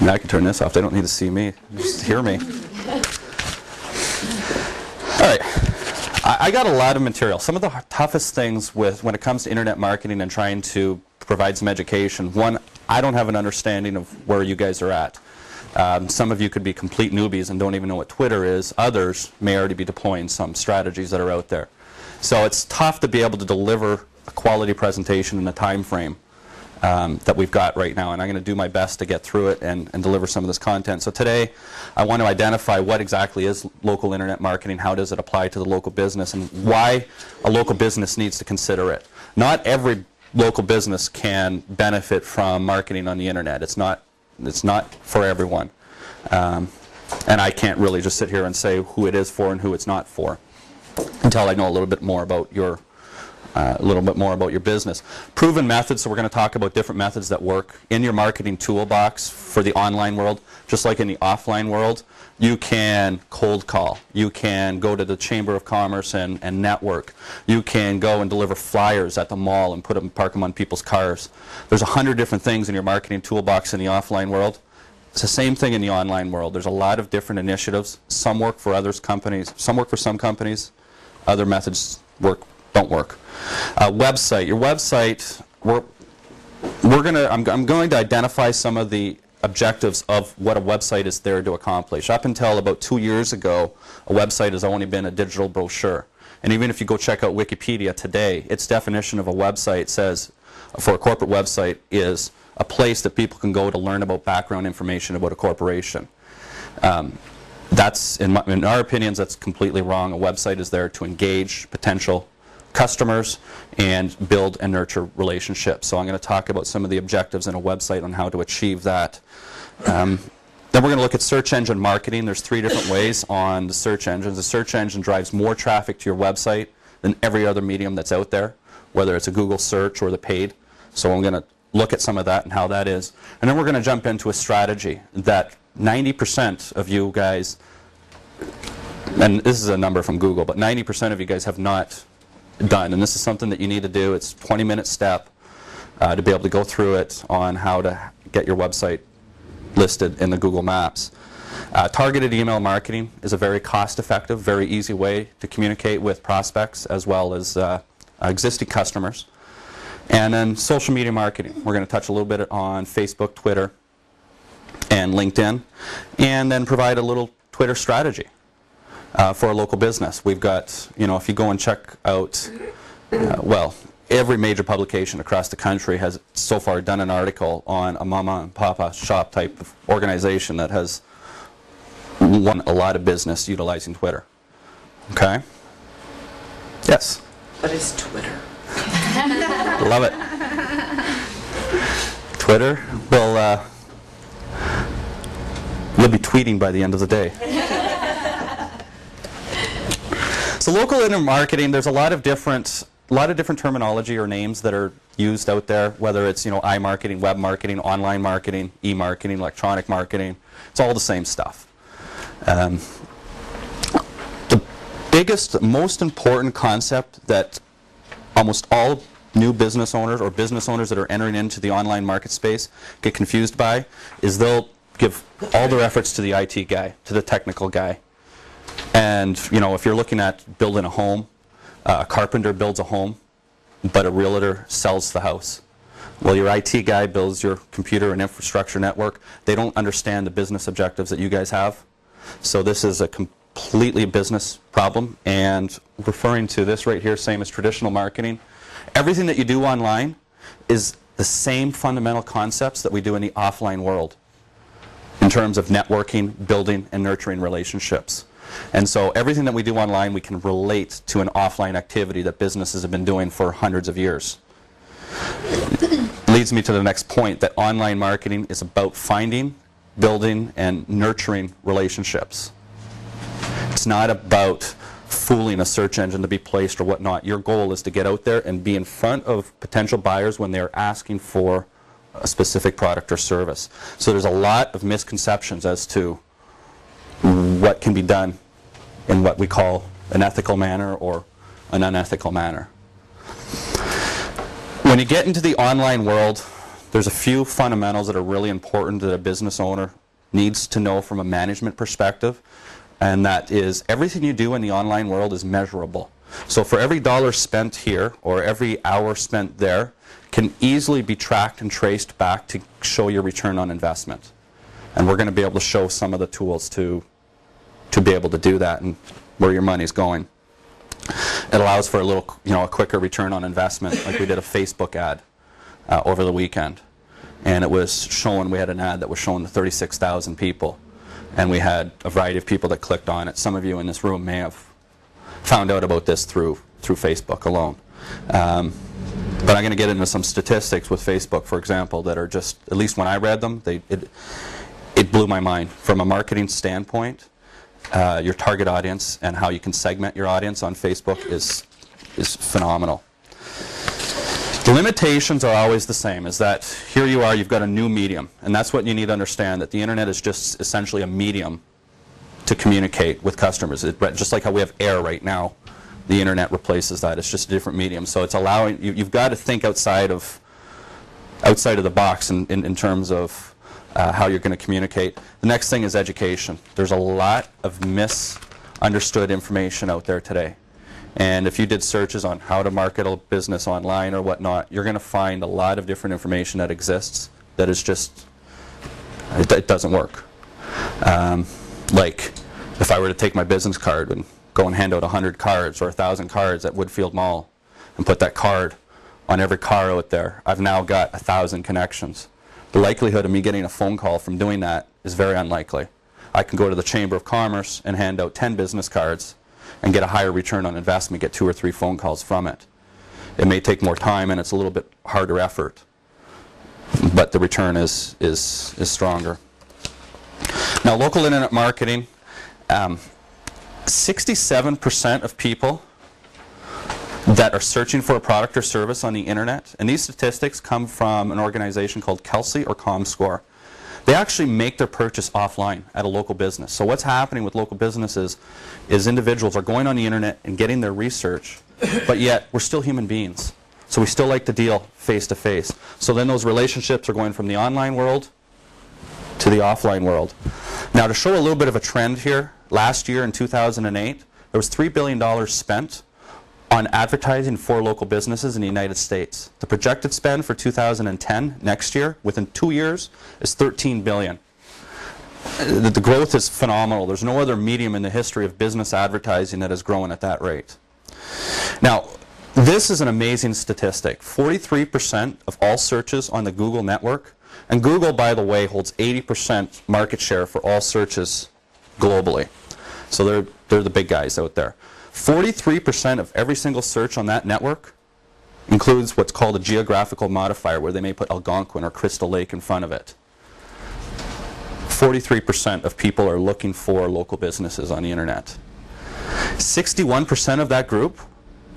Now I can turn this off. They don't need to see me. Just hear me. All right. I got a lot of material. Some of the toughest things when it comes to internet marketing and trying to provide some education. One, I don't have an understanding of where you guys are at. Some of you could be complete newbies and don't even know what Twitter is. Others may already be deploying some strategies that are out there. So it's tough to be able to deliver a quality presentation in the time frame that we've got right now, and I'm going to do my best to get through it and deliver some of this content. So today I want to identify what exactly is local internet marketing, how does it apply to the local business, and why a local business needs to consider it. Not every local business can benefit from marketing on the internet. It's not for everyone. And I can't really just sit here and say who it is for and who it's not for until I know a little bit more about your business. Proven methods, so we're going to talk about different methods that work in your marketing toolbox for the online world. Just like in the offline world, you can cold call. You can go to the Chamber of Commerce and network. You can go and deliver flyers at the mall and park them on people's cars. There's 100 different things in your marketing toolbox in the offline world. It's the same thing in the online world. There's a lot of different initiatives. Some work for companies. Some work for some companies. Other methods don't work. Website. Your website. I'm going to identify some of the objectives of what a website is there to accomplish. Up until about 2 years ago, a website has only been a digital brochure. And even if you go check out Wikipedia today, its definition of a website says, for a corporate website, is a place that people can go to learn about background information about a corporation. That's, in our opinions, that's completely wrong. A website is there to engage potential customers and build and nurture relationships. So I'm going to talk about some of the objectives in a website on how to achieve that. Then we're going to look at search engine marketing. There's 3 different ways on the search engines. The search engine drives more traffic to your website than every other medium that's out there, whether it's a Google search or the paid. So I'm going to look at some of that and how that is. And then we're going to jump into a strategy that 90% of you guys, and this is a number from Google, but 90% of you guys have not done. And this is something that you need to do. It's a 20-minute step to be able to go through it on how to get your website listed in the Google Maps. Targeted email marketing is a very cost-effective, very easy way to communicate with prospects as well as existing customers. And then social media marketing. We're going to touch a little bit on Facebook, Twitter, and LinkedIn, and then provide a little Twitter strategy for a local business. We've got, if you go and check out, every major publication across the country has so far done an article on a mama and papa shop type of organization that has won a lot of business utilizing Twitter. Okay? Yes? What is Twitter? Love it. Twitter? Well, you'll be tweeting by the end of the day. So local internet marketing, there's a lot of different terminology or names that are used out there, whether it's iMarketing, web marketing, online marketing, e-marketing, electronic marketing. It's all the same stuff. The biggest, most important concept that almost all new business owners or business owners that are entering into the online market space get confused by is they'll give all their efforts to the IT guy, to the technical guy. And if you're looking at building a home, a carpenter builds a home, but a realtor sells the house. Well, your IT guy builds your computer and infrastructure network. They don't understand the business objectives that you guys have. So this is a completely business problem. And referring to this right here, same as traditional marketing, everything that you do online is the same fundamental concepts that we do in the offline world in terms of networking, building, and nurturing relationships. And so everything that we do online, we can relate to an offline activity that businesses have been doing for hundreds of years. Leads me to the next point, that online marketing is about finding, building, and nurturing relationships. It's not about fooling a search engine to be placed or whatnot. Your goal is to get out there and be in front of potential buyers when they're asking for a specific product or service. So there's a lot of misconceptions as to what can be done in what we call an ethical manner or an unethical manner. When you get into the online world, there's a few fundamentals that are really important that a business owner needs to know from a management perspective, and that is everything you do in the online world is measurable. So for every dollar spent here or every hour spent there can easily be tracked and traced back to show your return on investment. And we're going to be able to show some of the tools to be able to do that and where your money's going. It allows for a little, a quicker return on investment. Like we did a Facebook ad over the weekend, and it was showing, we had an ad that was showing to 36,000 people, and we had a variety of people that clicked on it. Some of you in this room may have found out about this through Facebook alone. But I'm going to get into some statistics with Facebook, for example, that are just, at least when I read them, it blew my mind. From a marketing standpoint, your target audience and how you can segment your audience on Facebook is phenomenal. The limitations are always the same, is that here you are, you've got a new medium, and that's what you need to understand, that the internet is just essentially a medium to communicate with customers. Just like how we have air right now, the internet replaces that. It's just a different medium. So it's allowing, you've got to think outside of the box in terms of how you're going to communicate. The next thing is education. There's a lot of misunderstood information out there today. And if you did searches on how to market a business online or whatnot, you're going to find a lot of different information that exists that is just, it doesn't work. Like, if I were to take my business card and go and hand out 100 cards or 1,000 cards at Woodfield Mall and put that card on every car out there, I've now got 1,000 connections. The likelihood of me getting a phone call from doing that is very unlikely. I can go to the Chamber of Commerce and hand out 10 business cards and get a higher return on investment, get 2 or 3 phone calls from it. It may take more time and it's a little bit harder effort, but the return is stronger. Now, local internet marketing, 67% of people that are searching for a product or service on the internet, and these statistics come from an organization called Kelsey or ComScore. They actually make their purchase offline at a local business. So what's happening with local businesses is individuals are going on the internet and getting their research, but yet we're still human beings. So we still like to deal face to face. So then those relationships are going from the online world to the offline world. Now, to show a little bit of a trend here, last year in 2008, there was $3 billion spent on advertising for local businesses in the United States. The projected spend for 2010, next year, within 2 years, is $13 billion. The growth is phenomenal. There's no other medium in the history of business advertising that has grown at that rate. Now, this is an amazing statistic. 43% of all searches on the Google network, and Google, by the way, holds 80% market share for all searches globally. So they're the big guys out there. 43% of every single search on that network includes what's called a geographical modifier, where they may put Algonquin or Crystal Lake in front of it. 43% of people are looking for local businesses on the internet. 61% of that group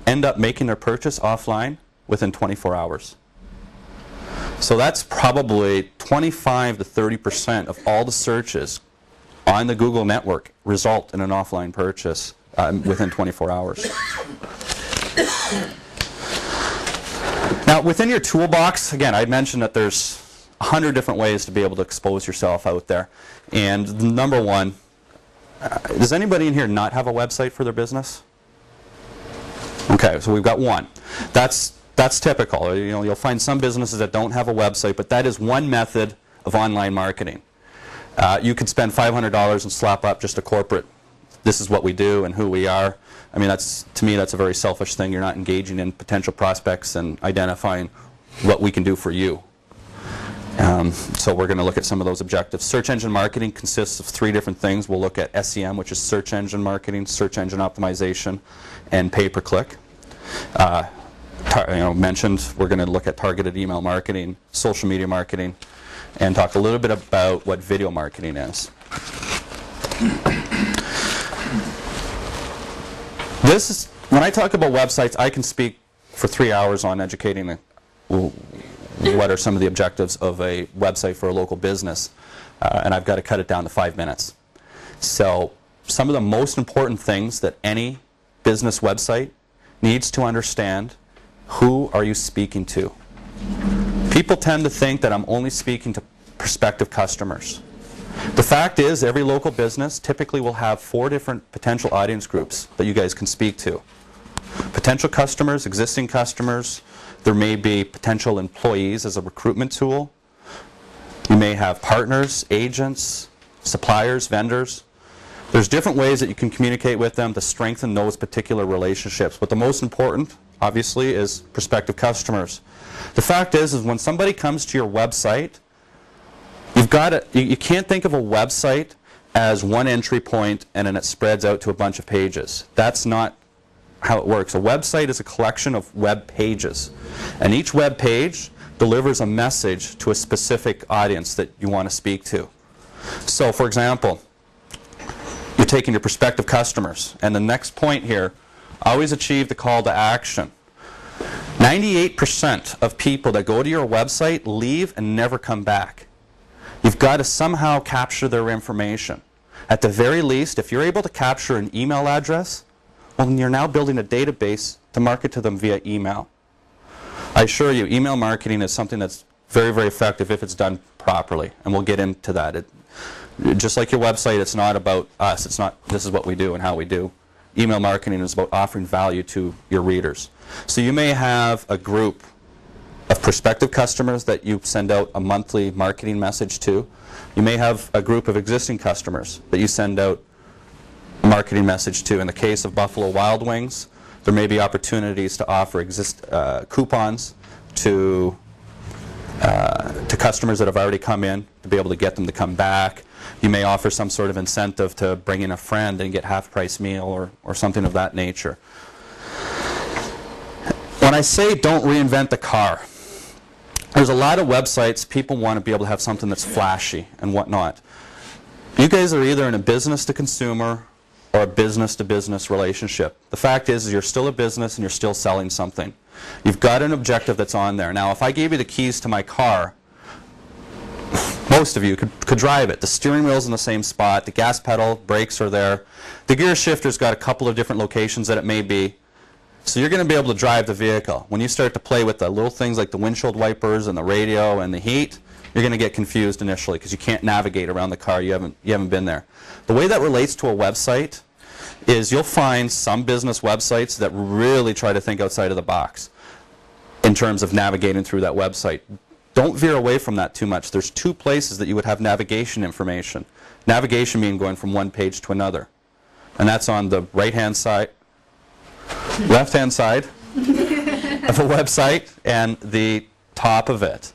end up making their purchase offline within 24 hours. So that's probably 25 to 30% of all the searches on the Google network result in an offline purchase within 24 hours. Now, within your toolbox, again, I mentioned that there's 100 different ways to be able to expose yourself out there. And number one, does anybody in here not have a website for their business? Okay, so we've got one. That's typical. You'll find some businesses that don't have a website, but that is one method of online marketing. You could spend $500 and slap up just a corporate, this is what we do and who we are. I mean, to me, that's a very selfish thing. You're not engaging in potential prospects and identifying what we can do for you. So we're going to look at some of those objectives. Search engine marketing consists of 3 different things. We'll look at SEM, which is search engine marketing, search engine optimization, and pay-per-click. Mentioned, we're going to look at targeted email marketing, social media marketing, and talk a little bit about what video marketing is. When I talk about websites, I can speak for 3 hours on educating what are some of the objectives of a website for a local business, and I've got to cut it down to 5 minutes. So some of the most important things that any business website needs to understand: who are you speaking to? People tend to think that I'm only speaking to prospective customers. The fact is, every local business typically will have 4 different potential audience groups that you guys can speak to. Potential customers, existing customers, there may be potential employees as a recruitment tool. You may have partners, agents, suppliers, vendors. There's different ways that you can communicate with them to strengthen those particular relationships. But the most important, obviously, is prospective customers. The fact is when somebody comes to your website, you can't think of a website as one entry point and then it spreads out to a bunch of pages. That's not how it works. A website is a collection of web pages. And each web page delivers a message to a specific audience that you want to speak to. So, for example, you're taking your prospective customers, and the next point here, always achieve the call to action. 98% of people that go to your website leave and never come back. You've got to somehow capture their information. At the very least, if you're able to capture an email address, well, then you're now building a database to market to them via email. I assure you, email marketing is something that's very, very effective if it's done properly, and we'll get into that. Just like your website, it's not about us. It's not, this is what we do and how we do. Email marketing is about offering value to your readers. So you may have a group of prospective customers that you send out a monthly marketing message to. You may have a group of existing customers that you send out a marketing message to. In the case of Buffalo Wild Wings, there may be opportunities to offer coupons to customers that have already come in to be able to get them to come back. You may offer some sort of incentive to bring in a friend and get half-price meal or something of that nature. When I say don't reinvent the car, there's a lot of websites people want to be able to have something that's flashy and whatnot. You guys are either in a business-to-consumer or a business-to-business relationship. The fact is you're still a business and you're still selling something. You've got an objective that's on there. Now, if I gave you the keys to my car, most of you could drive it. The steering wheel's in the same spot, the gas pedal, brakes are there. The gear shifter's got a couple of different locations that it may be. So you're going to be able to drive the vehicle. When you start to play with the little things like the windshield wipers and the radio and the heat, you're going to get confused initially because you can't navigate around the car. You haven't been there. The way that relates to a website is you'll find some business websites that really try to think outside of the box in terms of navigating through that website. Don't veer away from that too much. There's 2 places that you would have navigation information. Navigation meaning going from one page to another. And that's on the right-hand side, left-hand side of a website and the top of it.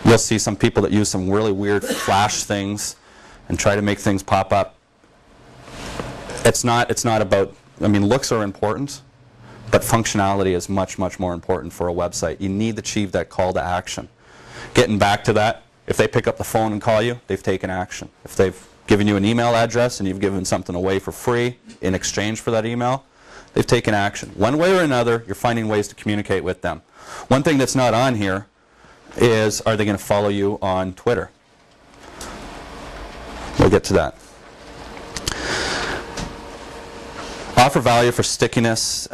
You'll see some people that use some really weird flash things and try to make things pop up. It's not about, I mean, looks are important, but functionality is much, much more important for a website. You need to achieve that call to action. Getting back to that, if they pick up the phone and call you, they've taken action. If they've given you an email address and you've given something away for free in exchange for that email, they've taken action. One way or another, you're finding ways to communicate with them. One thing that's not on here is, are they going to follow you on Twitter? We'll get to that. Offer value for stickiness.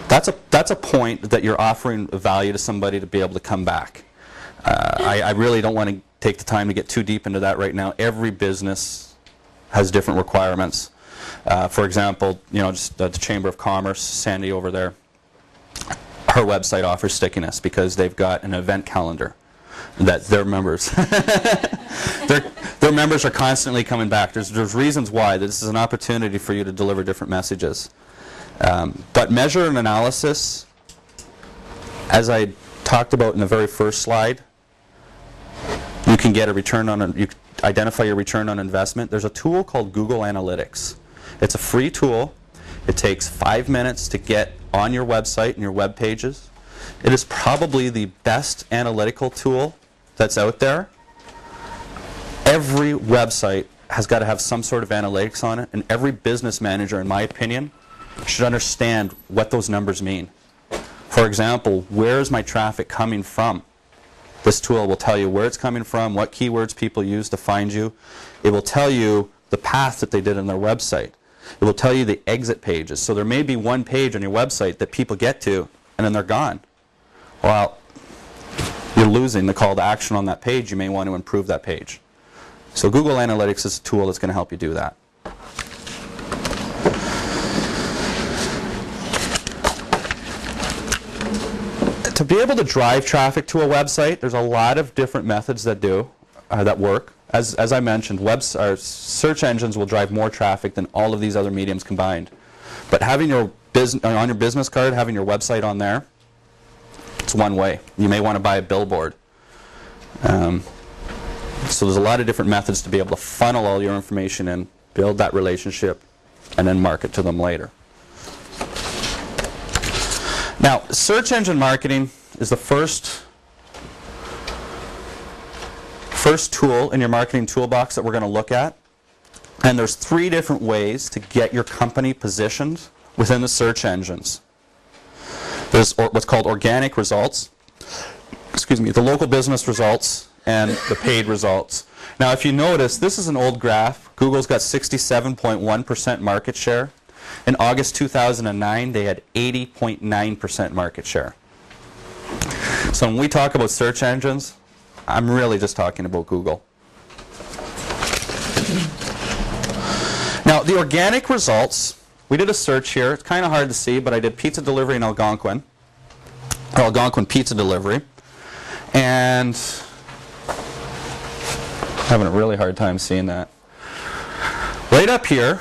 That's a point that you're offering value to somebody to be able to come back. I really don't want to take the time to get too deep into that right now. Every business has different requirements. For example, just the Chamber of Commerce, Sandy over there, her website offers stickiness because they've got an event calendar that their members their members are constantly coming back. There's reasons why. This is an opportunity for you to deliver different messages. But measure and analysis, as I talked about in the very first slide, you can get a return on you identify your return on investment. There's a tool called Google Analytics. It's a free tool. It takes 5 minutes to get on your website and your web pages. It is probably the best analytical tool that's out there. Every website has got to have some sort of analytics on it, and every business manager, in my opinion, should understand what those numbers mean. For example, where is my traffic coming from? This tool will tell you where it's coming from, what keywords people use to find you. It will tell you the path that they did on their website. It will tell you the exit pages. So there may be one page on your website that people get to, and then they're gone. Well, you're losing the call to action on that page. You may want to improve that page. So Google Analytics is a tool that's going to help you do that. To be able to drive traffic to a website, there's a lot of different methods that work. As I mentioned, search engines will drive more traffic than all of these other mediums combined. But having on your business card, having your website on there, it's one way. You may want to buy a billboard. So there's a lot of different methods to be able to funnel all your information in, build that relationship, and then market to them later. Now, search engine marketing is the first tool in your marketing toolbox that we're going to look at. And there's 3 different ways to get your company positioned within the search engines. There's what's called organic results, the local business results, and the paid results. Now, if you notice, this is an old graph. Google's got 67.1% market share. In August 2009, they had 80.9% market share. So when we talk about search engines, I'm really just talking about Google. Now, the organic results, we did a search here. It's kind of hard to see, but I did pizza delivery in Algonquin, or Algonquin pizza delivery. And I'm having a really hard time seeing that. Right up here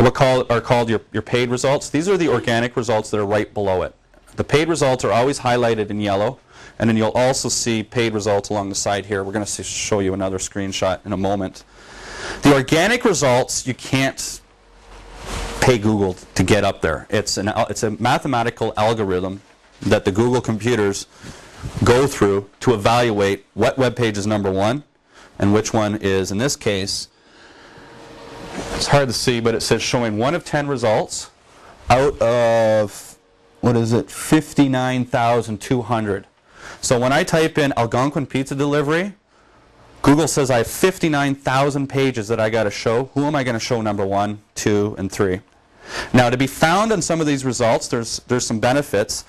are called your paid results. These are the organic results that are right below it. The paid results are always highlighted in yellow, and then you'll also see paid results along the side here. We're going to show you another screenshot in a moment. The organic results, you can't pay Google to get up there. It's a mathematical algorithm that the Google computers go through to evaluate what web page is number 1 and which one is, in this case, it's hard to see, but it says showing 1 of 10 results out of, 59,200. So when I type in Algonquin pizza delivery, Google says I have 59,000 pages that I got to show. Who am I going to show number 1, 2, and 3? Now, to be found in some of these results, there's some benefits.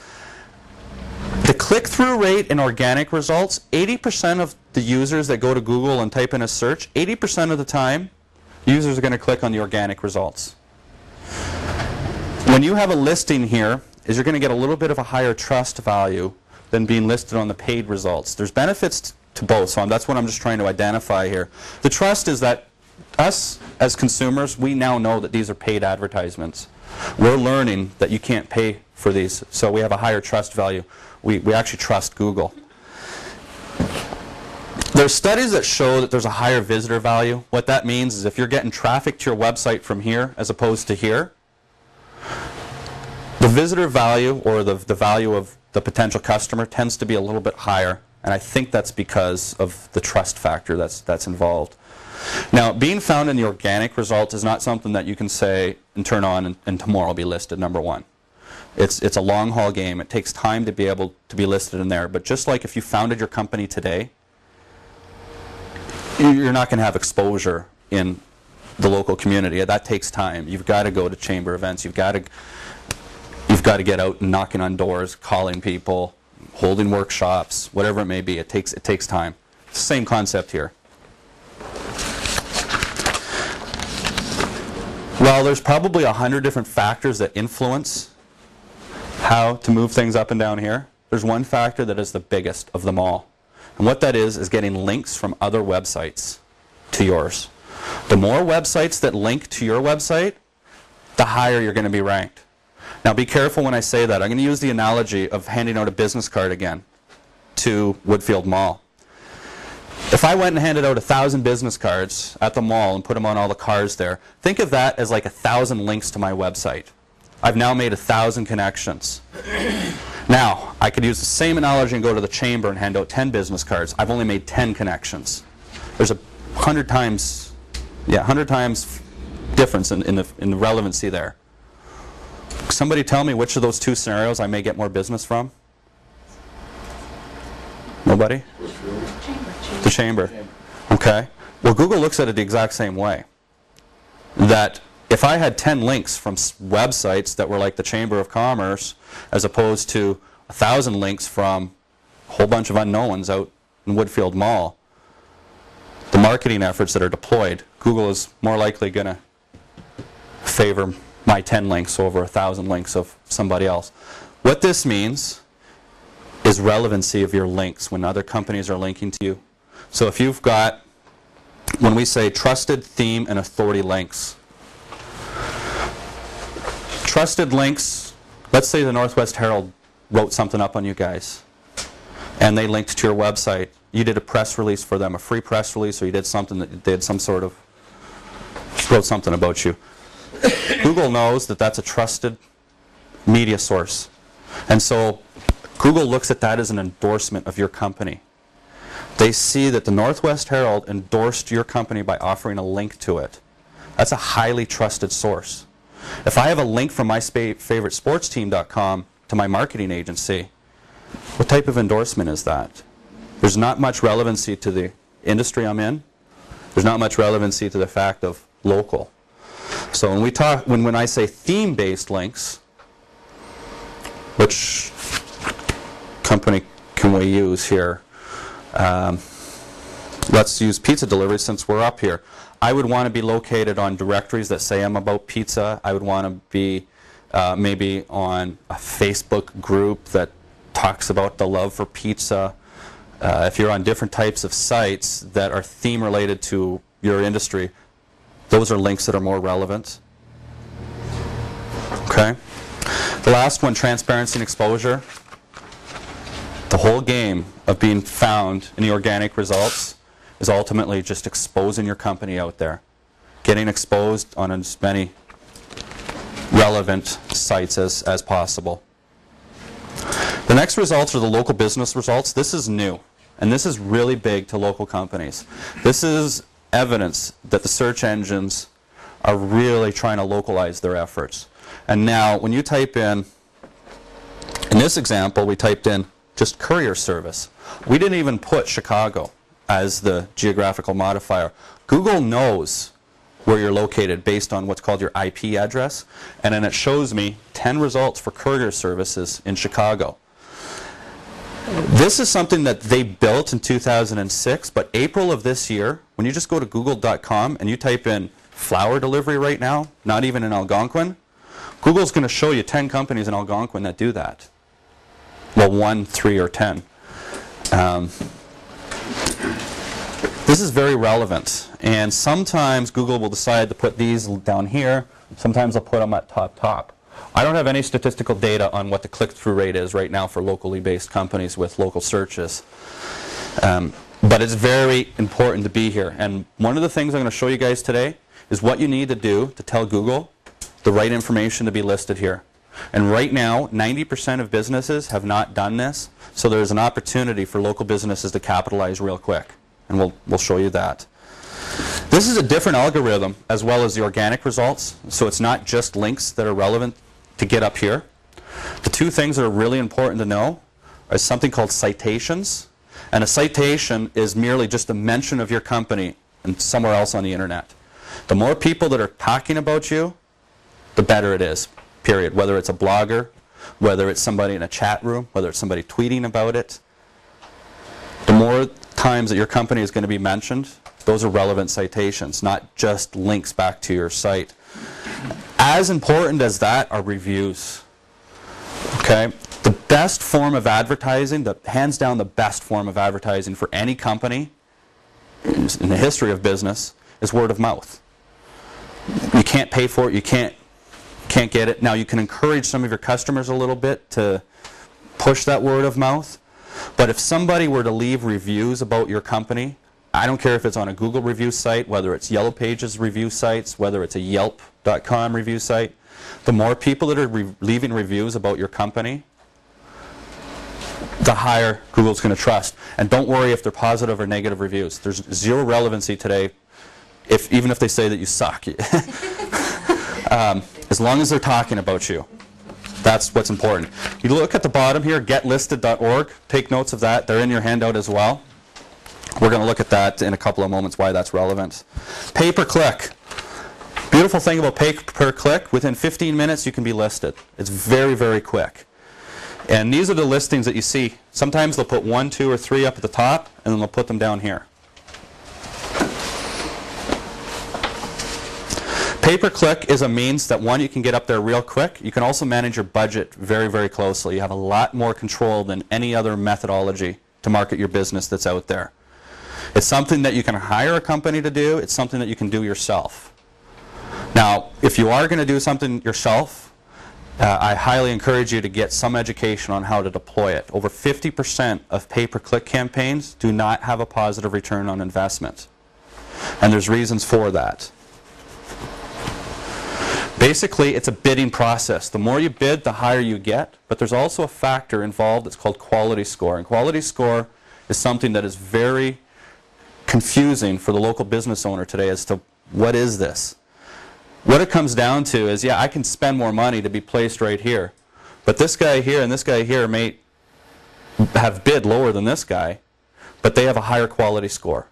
The click-through rate in organic results, 80% of the users that go to Google and type in a search, 80% of the time, users are going to click on the organic results. When you have a listing here, you're going to get a little bit of a higher trust value than being listed on the paid results. There's benefits to both, so that's what I'm just trying to identify here. The trust is that us as consumers, we now know that these are paid advertisements. We're learning that you can't pay for these, so we have a higher trust value. We actually trust Google. There's studies that show that there's a higher visitor value. What that means is if you're getting traffic to your website from here as opposed to here, the visitor value or the value of the potential customer tends to be a little bit higher, and I think that's because of the trust factor that's involved. Now, being found in the organic results is not something that you can say and turn on and tomorrow will be listed number 1. It's a long haul game. It takes time to be able to be listed in there, but just like if you founded your company today, you're not going to have exposure in the local community. That takes time. You've got to go to chamber events. You've got to get out and knocking on doors, calling people, holding workshops, whatever it may be. It takes time. It's the same concept here. Well, there's probably 100 different factors that influence how to move things up and down here. There's one factor that is the biggest of them all. And what that is getting links from other websites to yours. The more websites that link to your website, the higher you're going to be ranked. Now be careful when I say that. I'm going to use the analogy of handing out a business card again to Woodfield Mall. If I went and handed out 1,000 business cards at the mall and put them on all the cars there, think of that as like 1,000 links to my website. I've now made 1,000 connections. Now, I could use the same analogy and go to the chamber and hand out 10 business cards. I've only made 10 connections. There's 100 times difference in the relevancy there. Somebody tell me which of those 2 scenarios I may get more business from? Nobody? The chamber. Okay. Well, Google looks at it the exact same way. That if I had 10 links from websites that were like the Chamber of Commerce, as opposed to 1,000 links from a whole bunch of unknowns out in Woodfield Mall, the marketing efforts that are deployed, Google is more likely going to favor my 10 links over 1,000 links of somebody else. What this means is relevancy of your links when other companies are linking to you. So if you've got, when we say trusted, theme, and authority links, trusted links, let's say the Northwest Herald wrote something up on you guys, and they linked to your website. You did a press release for them, a free press release, or you did something that did some sort of, wrote something about you. Google knows that that's a trusted media source. And so Google looks at that as an endorsement of your company. They see that the Northwest Herald endorsed your company by offering a link to it. That's a highly trusted source. If I have a link from myfavoritesportsteam.com to my marketing agency, what type of endorsement is that? There's not much relevancy to the industry I'm in. There's not much relevancy to the fact of local. So when we talk, when I say theme-based links, which company can we use here? Let's use pizza delivery since we're up here. I would want to be located on directories that say I'm about pizza. I would want to be maybe on a Facebook group that talks about the love for pizza. If you're on different types of sites that are theme related to your industry, those are links that are more relevant. Okay? The last one, transparency and exposure. The whole game of being found in the organic results is ultimately just exposing your company out there. Getting exposed on as many relevant sites as possible. The next results are the local business results. This is new, and this is really big to local companies. This is evidence that the search engines are really trying to localize their efforts. And now, when you type in this example, we typed in just courier service. We didn't even put Chicago as the geographical modifier. Google knows where you're located based on what's called your IP address, and then it shows me 10 results for courier services in Chicago. This is something that they built in 2006, but April of this year, when you just go to google.com and you type in flower delivery right now, not even in Algonquin, Google's going to show you 10 companies in Algonquin that do that. Well, 1, 3, or 10. This is very relevant, and sometimes Google will decide to put these down here. Sometimes they'll put them at top. I don't have any statistical data on what the click-through rate is right now for locally based companies with local searches. But it's very important to be here. And one of the things I'm going to show you guys today is what you need to do to tell Google the right information to be listed here. And right now, 90% of businesses have not done this, so there's an opportunity for local businesses to capitalize real quick. And we'll show you that. This is a different algorithm as well as the organic results, so it's not just links that are relevant to get up here. The two things that are really important to know are something called citations, and a citation is merely just a mention of your company and somewhere else on the internet. The more people that are talking about you, the better it is, period. Whether it's a blogger, whether it's somebody in a chat room, whether it's somebody tweeting about it, the more times that your company is going to be mentioned, those are relevant citations, not just links back to your site. As important as that are reviews. Okay? The best form of advertising, hands down the best form of advertising for any company in the history of business is word of mouth. You can't pay for it, you can't get it. Now you can encourage some of your customers a little bit to push that word of mouth, but if somebody were to leave reviews about your company, I don't care if it's on a Google review site, whether it's Yellow Pages review sites, whether it's a Yelp.com review site, the more people that are leaving reviews about your company, the higher Google's going to trust. And don't worry if they're positive or negative reviews. There's zero relevancy today, even if they say that you suck. As long as they're talking about you. That's what's important. You look at the bottom here, getlisted.org. Take notes of that. They're in your handout as well. We're going to look at that in a couple of moments, why that's relevant. Pay-per-click. Beautiful thing about pay-per-click, within 15 minutes you can be listed. It's very, very quick. And these are the listings that you see. Sometimes they'll put 1, 2, or 3 up at the top, and then they'll put them down here. Pay-per-click is a means that, one, you can get up there real quick. You can also manage your budget very, very closely. You have a lot more control than any other methodology to market your business that's out there. It's something that you can hire a company to do. It's something that you can do yourself. Now, if you are going to do something yourself, I highly encourage you to get some education on how to deploy it. Over 50% of pay-per-click campaigns do not have a positive return on investment. And there's reasons for that. Basically, it's a bidding process. The more you bid, the higher you get. But there's also a factor involved that's called quality score. And quality score is something that is very confusing for the local business owner today as to what is this. What it comes down to is, yeah, I can spend more money to be placed right here. But this guy here and this guy here may have bid lower than this guy, but they have a higher quality score.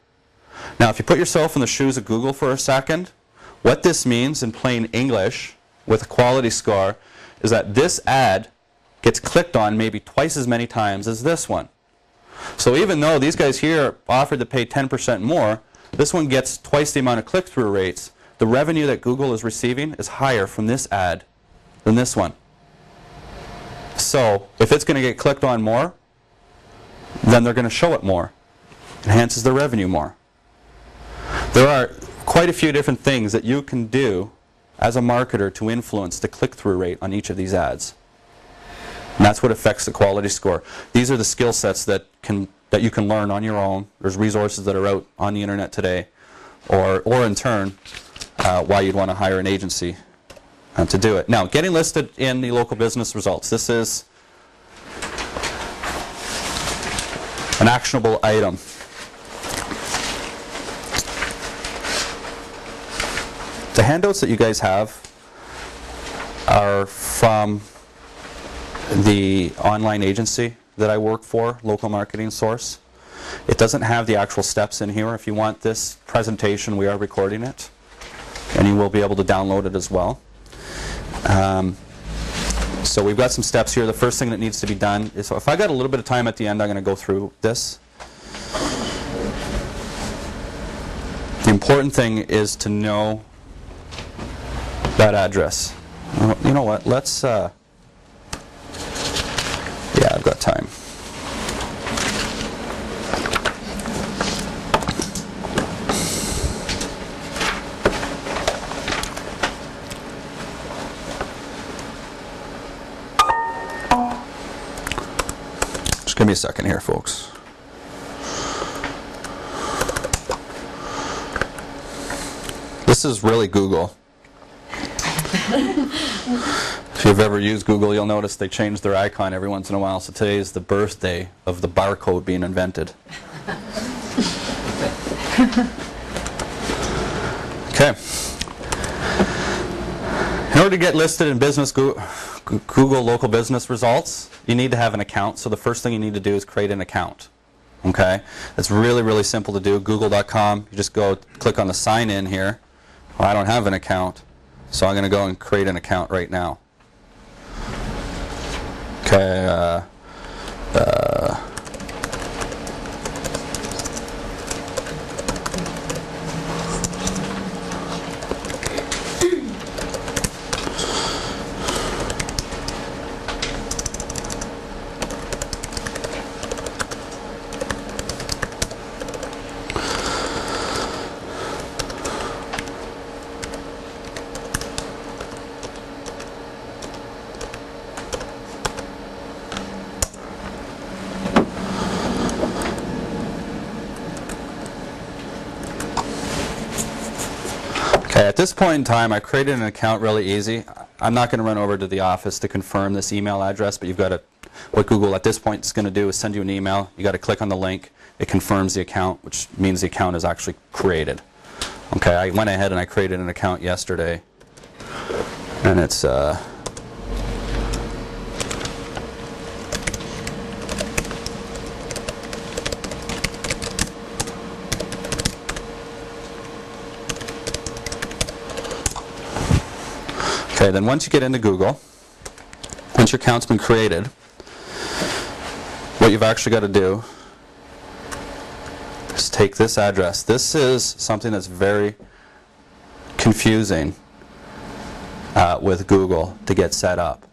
Now, if you put yourself in the shoes of Google for a second, what this means in plain English with a quality score is that this ad gets clicked on maybe twice as many times as this one. So even though these guys here offered to pay 10% more, this one gets twice the amount of click-through rates. The revenue that Google is receiving is higher from this ad than this one. So if it's going to get clicked on more, then they're going to show it more. It enhances their revenue more. There are quite a few different things that you can do as a marketer to influence the click-through rate on each of these ads. And that's what affects the quality score. These are the skill sets that you can learn on your own. There's resources that are out on the internet today, or in turn, why you'd want to hire an agency to do it. Now, getting listed in the local business results. This is an actionable item. The handouts that you guys have are from the online agency that I work for, Local Marketing Source. It doesn't have the actual steps in here. If you want this presentation, we are recording it, and you will be able to download it as well. So we've got some steps here. The first thing that needs to be done is, so if I got a little bit of time at the end, I'm going to go through this. The important thing is to know that address. You know what? Let's, yeah, I've got time. Just give me a second here, folks. This is really Google. If you've ever used Google, you'll notice they change their icon every once in a while. So today is the birthday of the barcode being invented. Okay. In order to get listed in Google local business results, you need to have an account. So the first thing you need to do is create an account. Okay? It's really, really simple to do. Google.com, you just go click on the sign in here. Well, I don't have an account. So I'm going to go and create an account right now. Okay. At this point in time, I created an account really easy. I'm not going to run over to the office to confirm this email address, but you've got to, what Google at this point is going to do is send you an email. You've got to click on the link. It confirms the account, which means the account is actually created. Okay, I went ahead and I created an account yesterday, and it's okay, then once you get into Google, once your account's been created, what you've actually got to do is take this address. This is something that's very confusing with Google to get set up.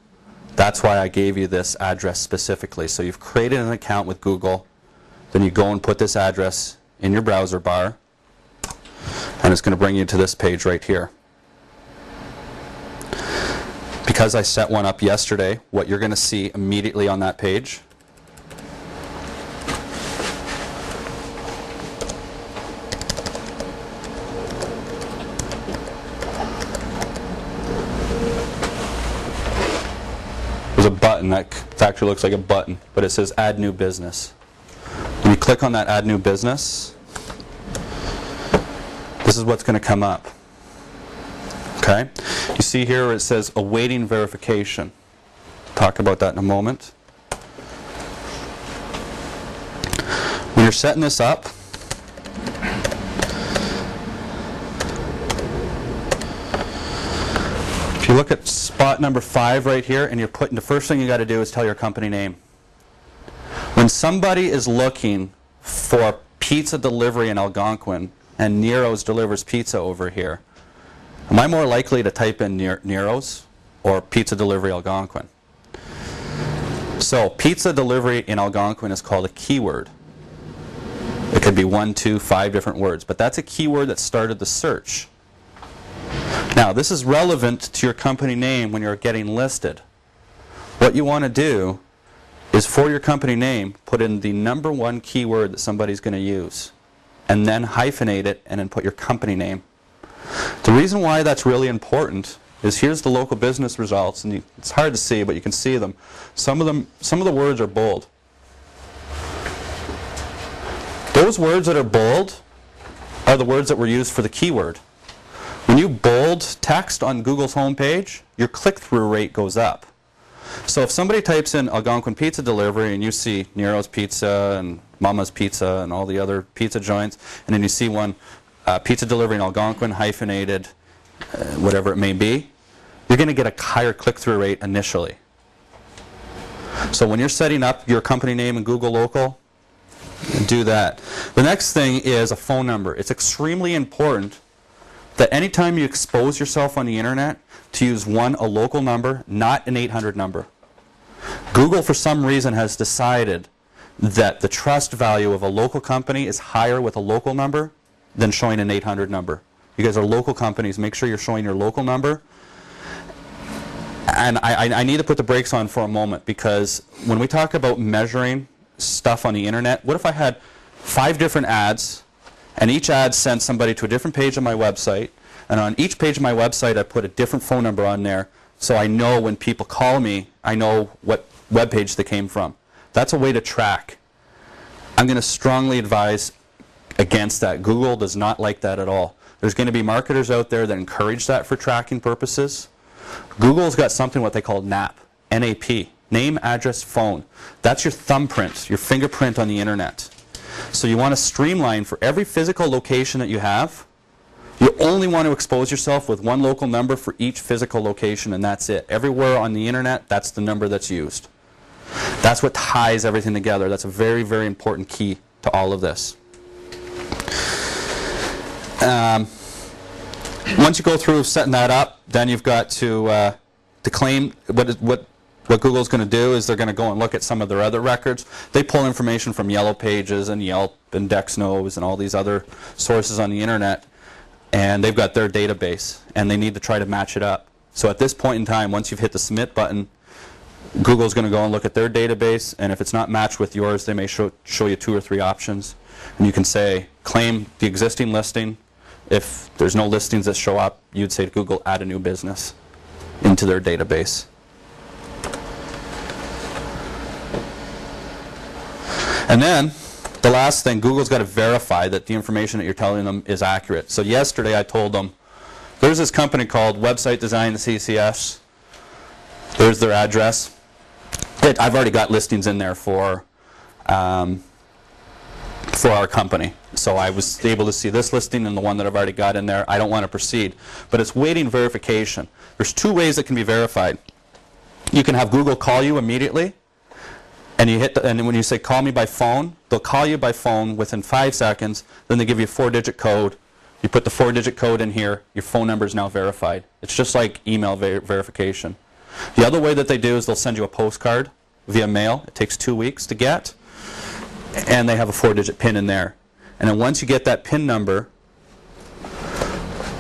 That's why I gave you this address specifically. So you've created an account with Google, then you go and put this address in your browser bar, and it's going to bring you to this page right here. Because I set one up yesterday, what you're going to see immediately on that page is a button that actually looks like a button, but it says Add New Business. When you click on that Add New Business, this is what's going to come up. Okay? You see here where it says awaiting verification. Talk about that in a moment. When you're setting this up, if you look at spot number 5 right here, and you're putting, the first thing you got to do is tell your company name. When somebody is looking for pizza delivery in Algonquin and Nero's delivers pizza over here, am I more likely to type in Nero's or pizza delivery Algonquin? So pizza delivery in Algonquin is called a keyword. It could be 1, 2, 5 different words, but that's a keyword that started the search. Now this is relevant to your company name when you're getting listed. What you want to do is for your company name, put in the number 1 keyword that somebody's going to use, and then hyphenate it and then put your company name. The reason why that's really important is here's the local business results, and it's hard to see, but you can see them. Some of the words are bold. Those words that are bold are the words that were used for the keyword. When you bold text on Google's homepage, your click-through rate goes up. So if somebody types in Algonquin pizza delivery and you see Nero's Pizza and Mama's Pizza and all the other pizza joints, and then you see one pizza delivery in Algonquin, hyphenated, whatever it may be, you're going to get a higher click-through rate initially. So when you're setting up your company name in Google Local, do that. The next thing is a phone number. It's extremely important that anytime you expose yourself on the internet, to use a local number, not an 800 number. Google, for some reason, has decided that the trust value of a local company is higher with a local number than showing an 800 number. You guys are local companies. Make sure you're showing your local number. And I need to put the brakes on for a moment, because when we talk about measuring stuff on the internet, what if I had 5 different ads, and each ad sent somebody to a different page on my website, and on each page of my website I put a different phone number on there, so I know when people call me, I know what web page they came from. That's a way to track. I'm going to strongly advise against that. Google does not like that at all. There's going to be marketers out there that encourage that for tracking purposes. Google's got something what they call NAP, N-A-P, name, address, phone. That's your thumbprint, your fingerprint on the internet. So you want to streamline for every physical location that you have. You only want to expose yourself with one local number for each physical location, and that's it. Everywhere on the internet, that's the number that's used. That's what ties everything together. That's a very, very important key to all of this. Once you go through setting that up, then you've got to claim what Google's going to do is they're going to go and look at some of their other records. They pull information from Yellow Pages and Yelp and Dexnos and all these other sources on the internet, and they've got their database, and they need to try to match it up. So at this point in time, once you've hit the submit button, Google's going to go and look at their database, and if it's not matched with yours, they may show you 2 or 3 options. And you can say, claim the existing listing. If there's no listings that show up, you'd say to Google, add a new business into their database. And then, the last thing, Google's got to verify that the information that you're telling them is accurate. So yesterday I told them, there's this company called Website Design CCS. There's their address. I've already got listings in there for our company. So I was able to see this listing and the one that I've already got in there. I don't want to proceed. But it's waiting verification. There's 2 ways that can be verified. You can have Google call you immediately and you hit and when you say call me by phone, they'll call you by phone within 5 seconds. Then they give you a 4-digit code. You put the 4-digit code in here. Your phone number is now verified. It's just like email verification. The other way that they do is they'll send you a postcard via mail. It takes 2 weeks to get, and they have a 4-digit PIN in there. And then once you get that PIN number,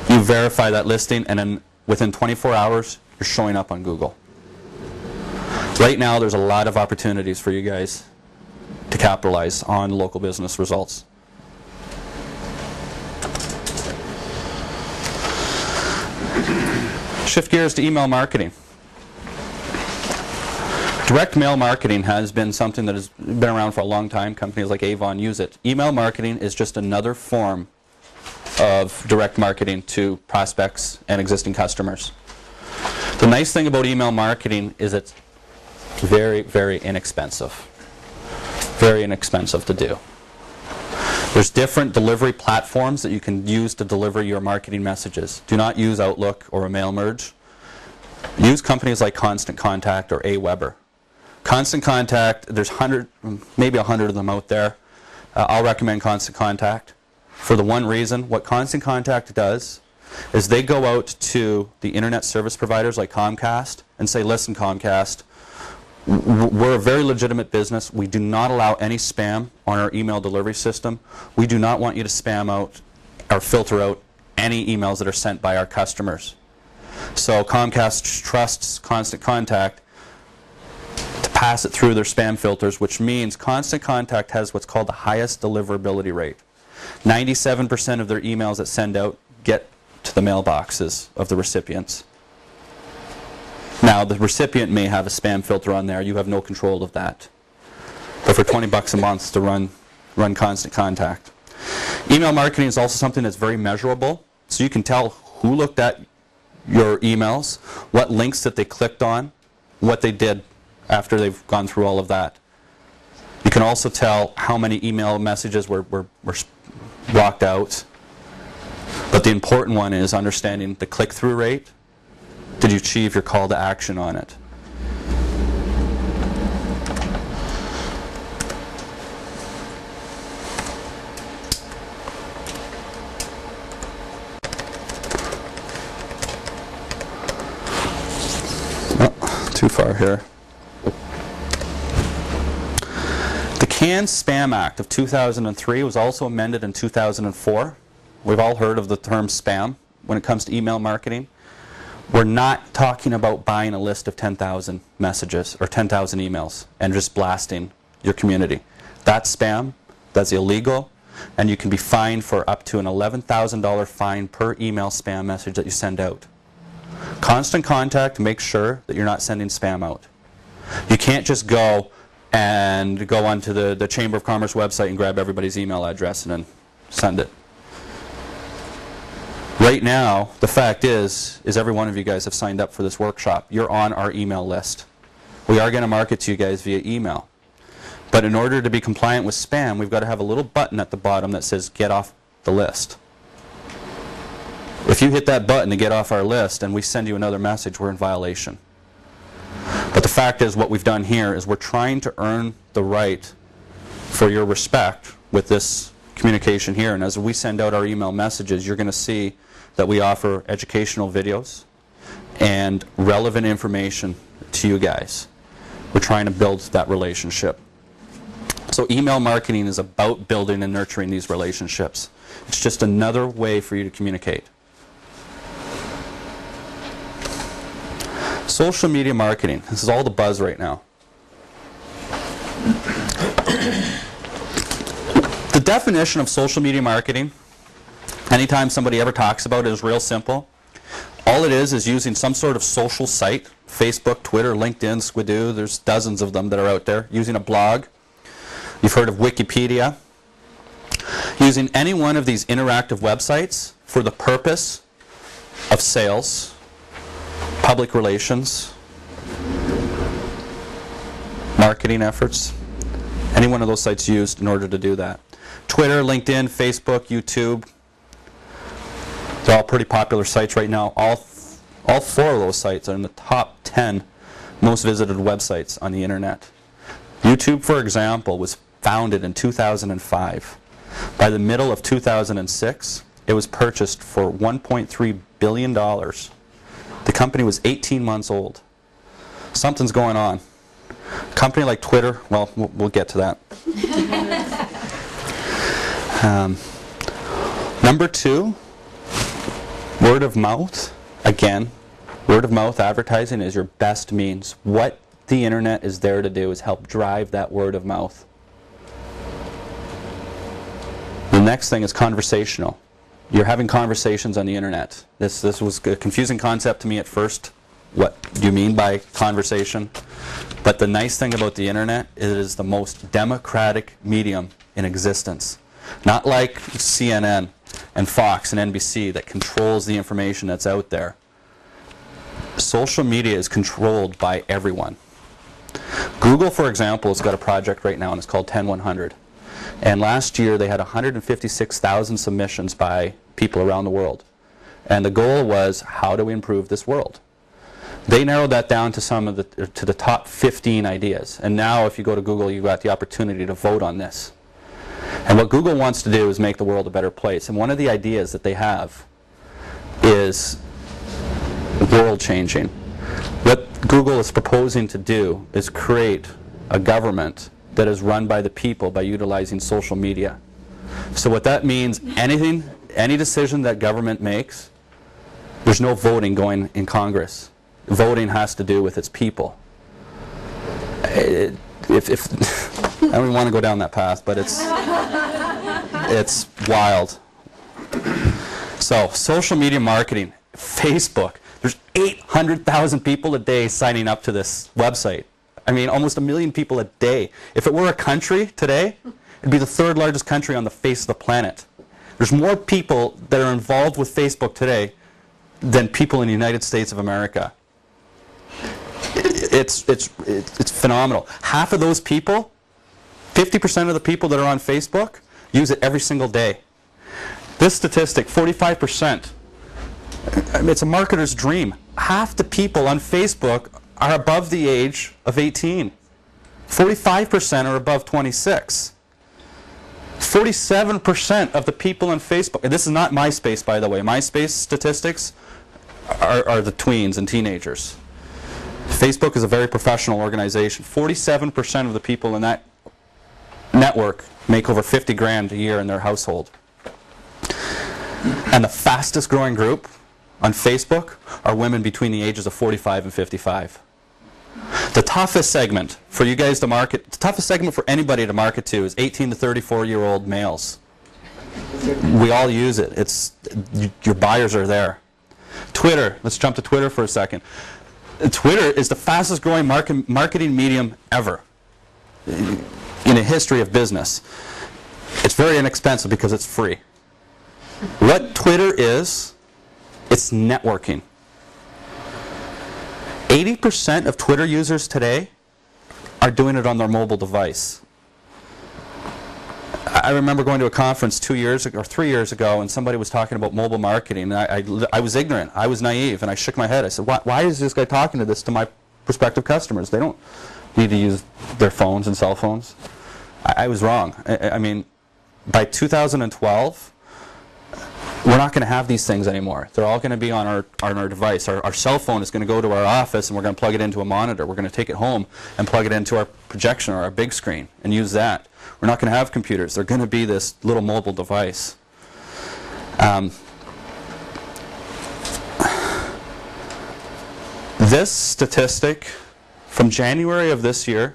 you verify that listing, and then within 24 hours, you're showing up on Google. Right now, there's a lot of opportunities for you guys to capitalize on local business results. Shift gears to email marketing. Direct mail marketing has been something that has been around for a long time. Companies like Avon use it. Email marketing is just another form of direct marketing to prospects and existing customers. The nice thing about email marketing is it's very, very inexpensive. Very inexpensive to do. There's different delivery platforms that you can use to deliver your marketing messages. Do not use Outlook or a mail merge. Use companies like Constant Contact or AWeber. Constant Contact, there's maybe 100 of them out there. I'll recommend Constant Contact for the one reason. What Constant Contact does is they go out to the internet service providers like Comcast and say, listen, Comcast, we're a very legitimate business. We do not allow any spam on our email delivery system. We do not want you to spam out or filter out any emails that are sent by our customers. So Comcast trusts Constant Contact to pass it through their spam filters, which means Constant Contact has what's called the highest deliverability rate. 97% of their emails that send out get to the mailboxes of the recipients. Now, the recipient may have a spam filter on there. You have no control of that. But for $20 a month to run Constant Contact. Email marketing is also something that's very measurable. So you can tell who looked at your emails, what links that they clicked on, what they did after they've gone through all of that. You can also tell how many email messages were blocked out. But the important one is understanding the click-through rate. Did you achieve your call to action on it? Oh, too far here. The CAN-SPAM Act of 2003 was also amended in 2004. We've all heard of the term spam when it comes to email marketing. We're not talking about buying a list of 10,000 messages or 10,000 emails and just blasting your community. That's spam, that's illegal, and you can be fined for up to an $11,000 fine per email spam message that you send out. Constant Contact makes sure that you're not sending spam out. You can't just go onto the Chamber of Commerce website and grab everybody's email address and then send it. Right now, the fact is every one of you guys have signed up for this workshop. You're on our email list. We are going to market to you guys via email. But in order to be compliant with spam, we've got to have a little button at the bottom that says get off the list. If you hit that button to get off our list and we send you another message, we're in violation. But the fact is what we've done here is we're trying to earn the right for your respect with this communication here. And as we send out our email messages, you're going to see that we offer educational videos and relevant information to you guys. We're trying to build that relationship. So email marketing is about building and nurturing these relationships. It's just another way for you to communicate. Social media marketing. This is all the buzz right now. The definition of social media marketing, anytime somebody ever talks about it, is real simple. All it is using some sort of social site, Facebook, Twitter, LinkedIn, Squidoo, there's dozens of them that are out there, using a blog. You've heard of Wikipedia. Using any one of these interactive websites for the purpose of sales, public relations, marketing efforts. Any one of those sites used in order to do that. Twitter, LinkedIn, Facebook, YouTube. They're all pretty popular sites right now. All four of those sites are in the top 10 most visited websites on the internet. YouTube, for example, was founded in 2005. By the middle of 2006, it was purchased for $1.3 billion. The company was 18 months old. Something's going on. A company like Twitter, well, we'll get to that. Number 2, word of mouth. Again, word of mouth advertising is your best means. What the internet is there to do is help drive that word of mouth. The next thing is conversational. You're having conversations on the internet. This was a confusing concept to me at first. What do you mean by conversation? But the nice thing about the internet is it is the most democratic medium in existence. Not like CNN and Fox and NBC that controls the information that's out there. Social media is controlled by everyone. Google, for example, has got a project right now and it's called 10100. And last year they had 156,000 submissions by people around the world. And the goal was, how do we improve this world? They narrowed that down to the top 15 ideas. And now if you go to Google, you've got the opportunity to vote on this. And what Google wants to do is make the world a better place. And one of the ideas that they have is world changing. What Google is proposing to do is create a government that is run by the people by utilizing social media. So what that means, any decision that government makes, there's no voting going in Congress. Voting has to do with its people. I don't even want to go down that path, but it's wild. So, social media marketing, Facebook. There's 800,000 people a day signing up to this website. I mean, almost 1 million people a day. If it were a country today, it'd be the 3rd largest country on the face of the planet. There's more people that are involved with Facebook today than people in the United States of America. It's phenomenal. Half of those people, 50% of the people that are on Facebook, use it every single day. This statistic, 45%, it's a marketer's dream. Half the people on Facebook are above the age of 18. 45% are above 26. 47% of the people on Facebook, and this is not MySpace, by the way. MySpace statistics are the tweens and teenagers. Facebook is a very professional organization. 47% of the people in that network make over 50 grand a year in their household. And the fastest growing group on Facebook are women between the ages of 45 and 55. The toughest segment for you guys to market, the toughest segment for anybody to market to is 18 to 34-year-old males. We all use it. Your buyers are there. Twitter, let's jump to Twitter for a second. Twitter is the fastest growing marketing medium ever in the history of business. It's very inexpensive because it's free. What Twitter is, it's networking. 80% of Twitter users today are doing it on their mobile device. I remember going to a conference 2 years ago or 3 years ago, and somebody was talking about mobile marketing. And I was ignorant. I was naive, and I shook my head. I said, why is this guy talking to my prospective customers? They don't need to use their phones and cell phones. I was wrong. I mean, by 2012, we're not going to have these things anymore. They're all going to be on our device. Our cell phone is going to go to our office, and we're going to plug it into a monitor. We're going to take it home and plug it into our projection or our big screen and use that. We're not going to have computers. They're going to be this little mobile device. This statistic from January of this year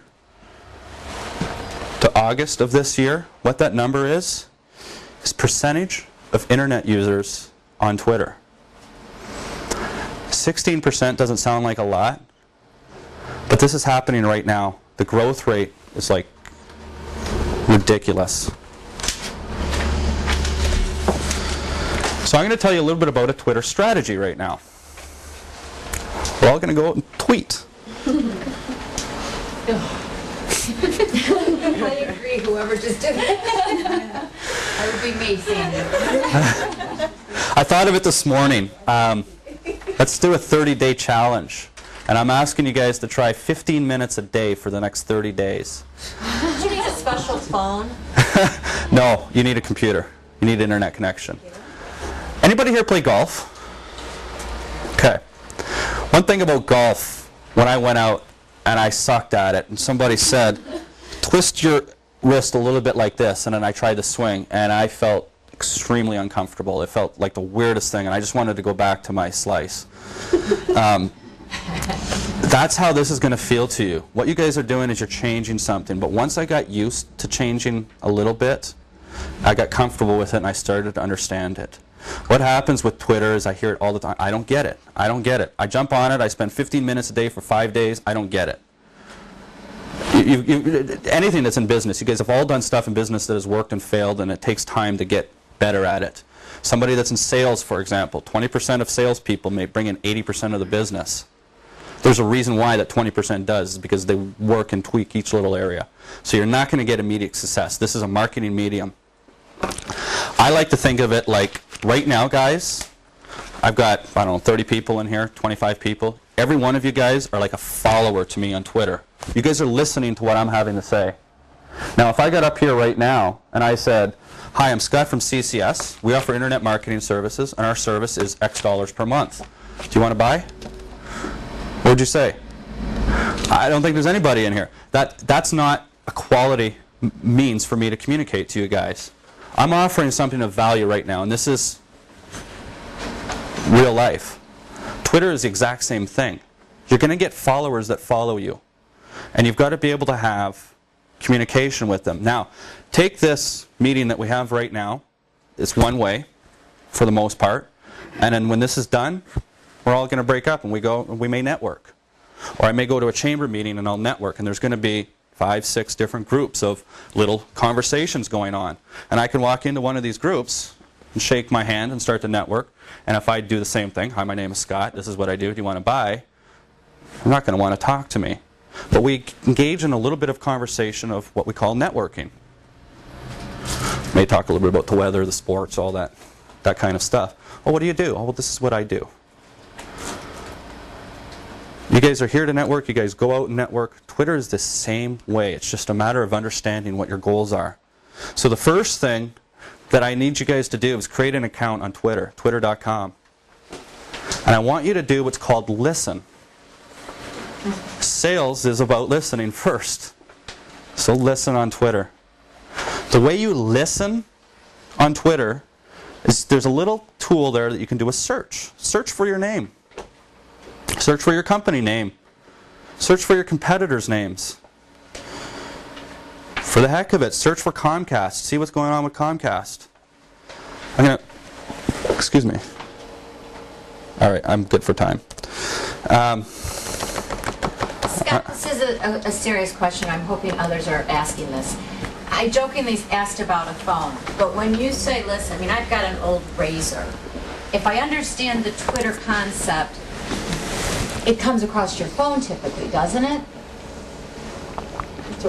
to August of this year, what that number is percentage of internet users on Twitter. 16% doesn't sound like a lot, but this is happening right now. The growth rate is like ridiculous. So I'm going to tell you a little bit about a Twitter strategy right now. We're all going to go out and tweet. I agree, whoever just did it. That would be me saying it. I thought of it this morning. Let's do a 30-day challenge And I'm asking you guys to try 15 minutes a day for the next 30 days. Do you need a special phone? No, you need a computer. You need internet connection. Anybody here play golf? Okay. One thing about golf, when I went out and I sucked at it, and somebody said, twist your wrist a little bit like this, and then I tried to swing, and I felt extremely uncomfortable. It felt like the weirdest thing, and I just wanted to go back to my slice. That's how this is going to feel to you. What you guys are doing is you're changing something, but once I got used to changing a little bit, I got comfortable with it and I started to understand it. What happens with Twitter is I hear it all the time. I don't get it. I don't get it. I jump on it. I spend 15 minutes a day for 5 days. I don't get it. Anything that's in business, you guys have all done stuff in business that has worked and failed, and it takes time to get better at it. Somebody that's in sales, for example, 20% of salespeople may bring in 80% of the business. There's a reason why that 20% does, is because they work and tweak each little area. So you're not going to get immediate success. This is a marketing medium. I like to think of it like, right now, guys, I've got, I don't know, 30 people in here, 25 people. Every one of you guys are like a follower to me on Twitter. You guys are listening to what I'm having to say. Now, if I got up here right now and I said, hi, I'm Scott from CCS. We offer internet marketing services, and our service is X dollars per month. Do you want to buy? What would you say? I don't think there's anybody in here. That's not a quality means for me to communicate to you guys. I'm offering something of value right now, and this is real life. Twitter is the exact same thing. You're going to get followers that follow you, and you've got to be able to have communication with them. Now, take this meeting that we have right now. It's one way, for the most part, and then when this is done, we're all going to break up and we may network. Or I may go to a chamber meeting and I'll network, and there's going to be 5, 6 different groups of little conversations going on. And I can walk into one of these groups and shake my hand and start to network. And if I do the same thing, hi, my name is Scott, this is what I do, do you want to buy? They're not going to want to talk to me. But we engage in a little bit of conversation of what we call networking. May talk a little bit about the weather, the sports, all that kind of stuff. Well, what do you do? Oh, well, this is what I do. You guys are here to network. You guys go out and network. Twitter is the same way. It's just a matter of understanding what your goals are. So the first thing that I need you guys to do is create an account on Twitter, twitter.com. And I want you to do what's called listen. Sales is about listening first. So listen on Twitter. The way you listen on Twitter is there's a little tool there that you can do a search. Search for your name. Search for your company name. Search for your competitors' names. For the heck of it, search for Comcast. See what's going on with Comcast. I'm going to... Excuse me. All right, I'm good for time. Scott, this is a serious question. I'm hoping others are asking this. I jokingly asked about a phone, but when you say, listen, I mean, I've got an old Razor. If I understand the Twitter concept, it comes across your phone typically, doesn't it?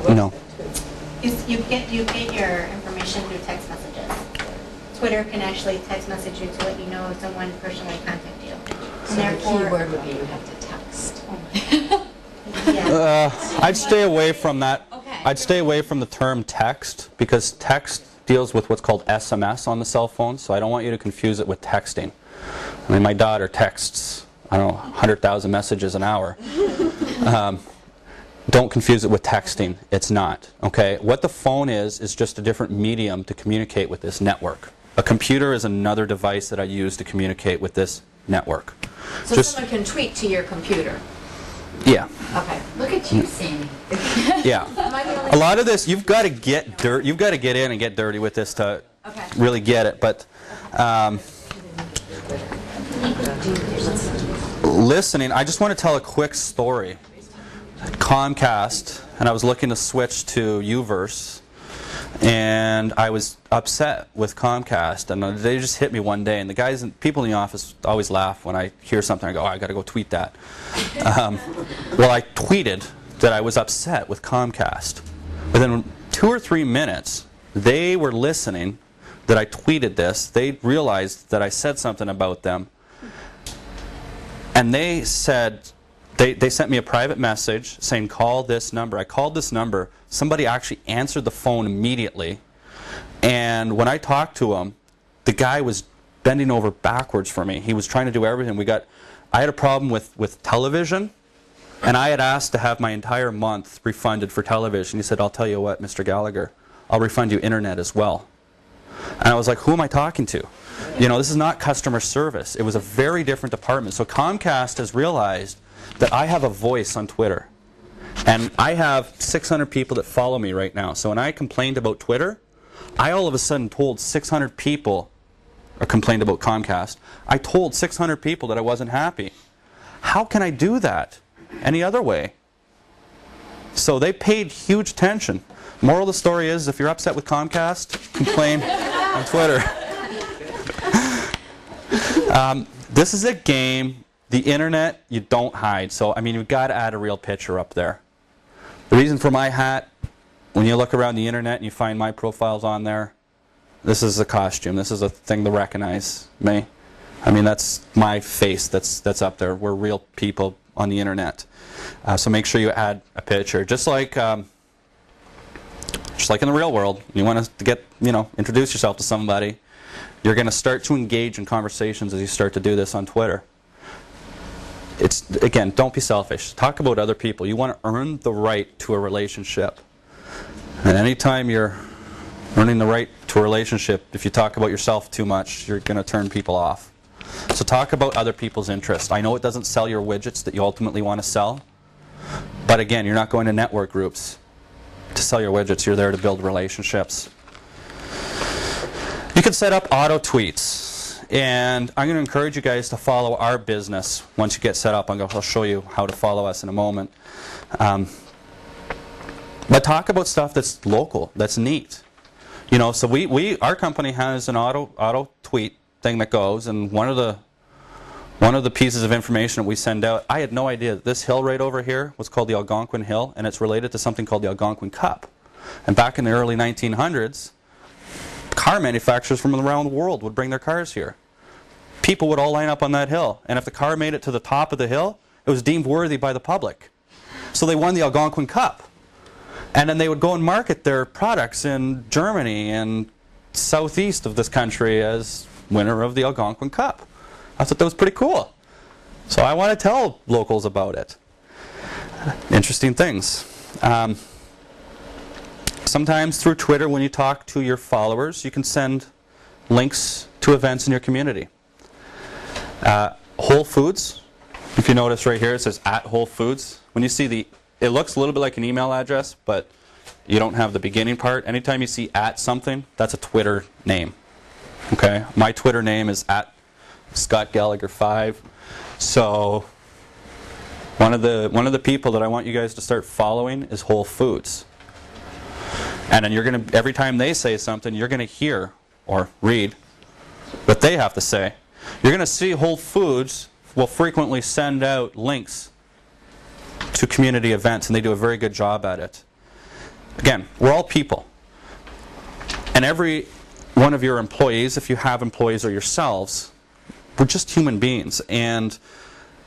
No. You get your information through text messages. Twitter can actually text message you to let you know if someone personally contacted you. So the key word would be you have to text. Yeah. I'd stay away from that. Okay. I'd stay away from the term text, because text deals with what's called SMS on the cell phone, so I don't want you to confuse it with texting. I mean, my daughter texts, I don't know, 100,000 messages an hour. Don't confuse it with texting. It's not. Okay? What the phone is just a different medium to communicate with this network. A computer is another device that I use to communicate with this network. So someone can tweet to your computer. Yeah. Okay. Look at you, Sandy. Yeah. Am I the only A lot of this, you've got to get dirt. You've got to get in and get dirty with this to really get it. But listening, I just want to tell a quick story. Comcast, and I was looking to switch to Uverse, and I was upset with Comcast, and they just hit me one day. And the guys, and people in the office always laugh when I hear something. I go, oh, I got to go tweet that. Well, I tweeted that I was upset with Comcast. Within 2 or 3 minutes, they were listening that I tweeted this. They realized that I said something about them, and they said They sent me a private message saying, call this number. I called this number. Somebody actually answered the phone immediately. And when I talked to him, the guy was bending over backwards for me. He was trying to do everything. I had a problem with television, and I had asked to have my entire month refunded for television. He said, I'll tell you what, Mr. Gallagher, I'll refund you internet as well. And I was like, who am I talking to? You know, this is not customer service. It was a very different department. So Comcast has realized that I have a voice on Twitter. And I have 600 people that follow me right now. So when I complained about Twitter, I all of a sudden told 600 people, or complained about Comcast, I told 600 people that I wasn't happy. How can I do that any other way? So they paid huge attention. Moral of the story is, if you're upset with Comcast, complain on Twitter. This is a game. The internet, you don't hide. So, I mean, you've got to add a real picture up there. The reason for my hat, when you look around the internet and you find my profiles on there, this is a costume. This is a thing to recognize me. I mean, that's my face that's up there. We're real people on the internet. So make sure you add a picture. Just like in the real world, you want to get, introduce yourself to somebody. You're going to start to engage in conversations as you start to do this on Twitter. Again, don't be selfish. Talk about other people. You want to earn the right to a relationship. And anytime you're earning the right to a relationship, if you talk about yourself too much, you're going to turn people off. So talk about other people's interests. I know it doesn't sell your widgets that you ultimately want to sell, but again, you're not going to network groups to sell your widgets. You're there to build relationships. You can set up auto tweets. And I'm going to encourage you guys to follow our business once you get set up. I'll show you how to follow us in a moment. But talk about stuff that's local, that's neat. So our company has an auto tweet thing that goes, and one of the pieces of information that we send out, I had no idea that this hill right over here was called the Algonquin Hill, and it's related to something called the Algonquin Cup. And back in the early 1900s, car manufacturers from around the world would bring their cars here. People would all line up on that hill, and if the car made it to the top of the hill, it was deemed worthy by the public. So they won the Algonquin Cup. And then they would go and market their products in Germany and southeast of this country as winner of the Algonquin Cup. I thought that was pretty cool. So I want to tell locals about it. Interesting things. Sometimes through Twitter, when you talk to your followers, you can send links to events in your community. Whole Foods, if you notice right here, it says @Whole Foods. When you see it looks a little bit like an email address, but you don't have the beginning part. Anytime you see @something, that's a Twitter name. Okay, my Twitter name is @ScottGallagher5. So one of the people that I want you guys to start following is Whole Foods. And then every time they say something, you're gonna hear or read what they have to say. You're gonna see Whole Foods will frequently send out links to community events, and they do a very good job at it. Again, we're all people. And every one of your employees, if you have employees or yourselves, we're just human beings. And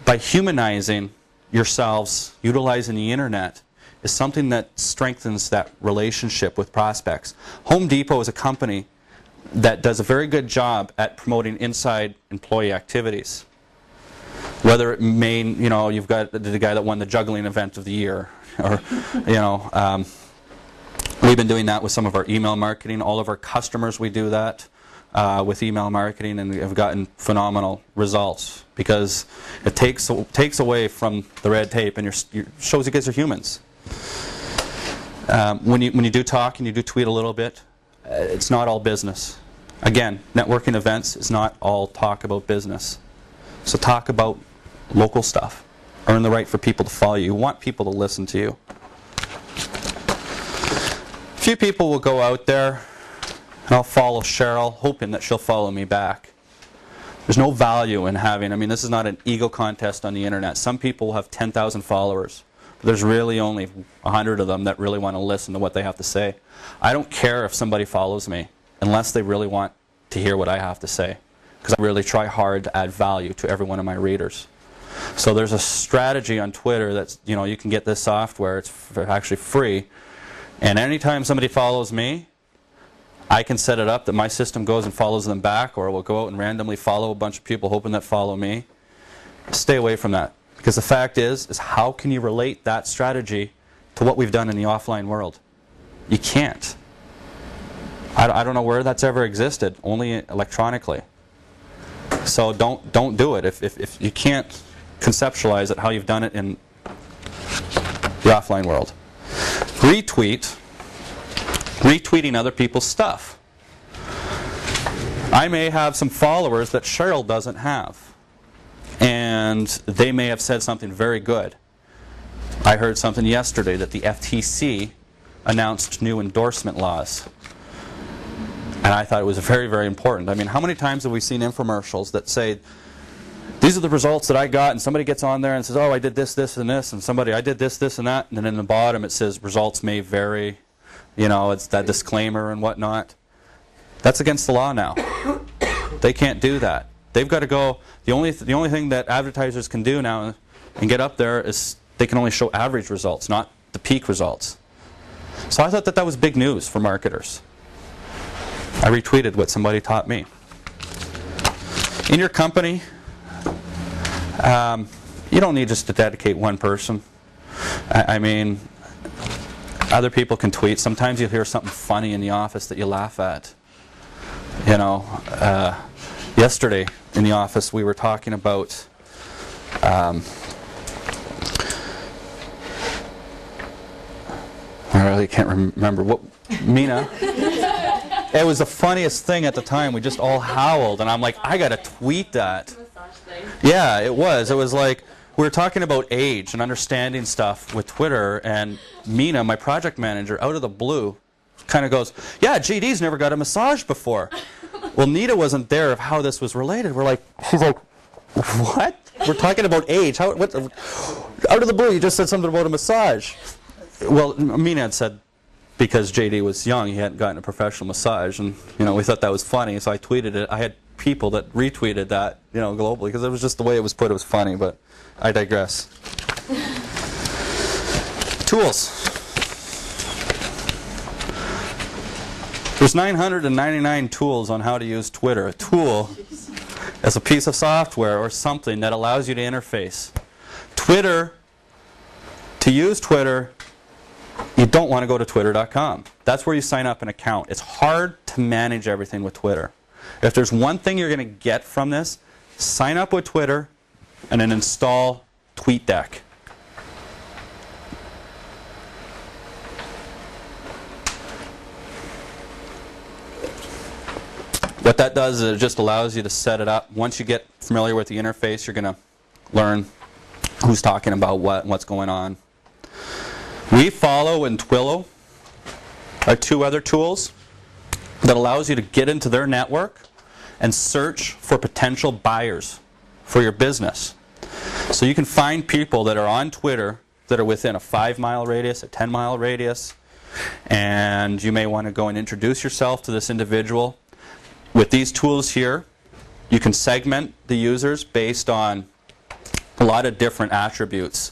by humanizing yourselves, utilizing the internet, is something that strengthens that relationship with prospects. Home Depot is a company that does a very good job at promoting inside employee activities. Whether it you've got the guy that won the juggling event of the year, or we've been doing that with some of our email marketing. All of our customers, we do that with email marketing, and have gotten phenomenal results because it takes away from the red tape and shows you guys are humans. When you do talk and you do tweet a little bit, it's not all business. Again, networking events is not all talk about business. So talk about local stuff. Earn the right for people to follow you. You want people to listen to you. A few people will go out there, and I'll follow Cheryl, hoping that she'll follow me back. There's no value in having, this is not an ego contest on the internet. Some people have 10,000 followers. But there's really only 100 of them that really want to listen to what they have to say. I don't care if somebody follows me unless they really want to hear what I have to say, because I really try hard to add value to every one of my readers. So there's a strategy on Twitter that's, you can get this software. It's actually free. And anytime somebody follows me, I can set it up that my system goes and follows them back, or it will go out and randomly follow a bunch of people hoping that follow me. Stay away from that. Because the fact is how can you relate that strategy to what we've done in the offline world? You can't. I don't know where that's ever existed, only electronically. So don't do it. If you can't conceptualize it how you've done it in the offline world. Retweeting other people's stuff. I may have some followers that Cheryl doesn't have, and they may have said something very good. I heard something yesterday that the FTC announced new endorsement laws, and I thought it was very, very important. I mean, how many times have we seen infomercials that say, these are the results that I got, and somebody gets on there and says, oh, I did this, this, and this, and somebody, I did this, this, and that, and then in the bottom it says, results may vary, it's that disclaimer and whatnot. That's against the law now. They can't do that. They've got to go, the only thing that advertisers can do now and get up there is they can only show average results, not the peak results. So I thought that was big news for marketers. I retweeted what somebody taught me. In your company, you don't need just to dedicate one person. I mean, other people can tweet. Sometimes you'll hear something funny in the office that you laugh at. Yesterday in the office we were talking about I really can't remember what Mina. It was the funniest thing at the time. We just all howled, and I'm like, I gotta tweet that. Yeah, it was. It was like we were talking about age and understanding stuff with Twitter, and Mina, my project manager, out of the blue, kind of goes, yeah, GD's never got a massage before. Well, Nita wasn't there of how this was related. She's like, what? We're talking about age. What? Out of the blue, you just said something about a massage. Well, Mina had said because JD was young, he hadn't gotten a professional massage, and we thought that was funny, so I tweeted it. I had people that retweeted that, globally, because it was just the way it was put. It was funny, but I digress. Tools. There's 999 tools on how to use Twitter. A tool is a piece of software or something that allows you to interface. To use Twitter, you don't want to go to twitter.com. That's where you sign up an account. It's hard to manage everything with Twitter. If there's one thing you're going to get from this, sign up with Twitter and then install Tweetdeck. What that does is it just allows you to set it up. Once you get familiar with the interface, you're going to learn who's talking about what and what's going on. WeFollow and Twilio are two other tools that allows you to get into their network and search for potential buyers for your business. So you can find people that are on Twitter that are within a 5-mile radius, a 10-mile radius, and you may want to go and introduce yourself to this individual. With these tools here, you can segment the users based on a lot of different attributes.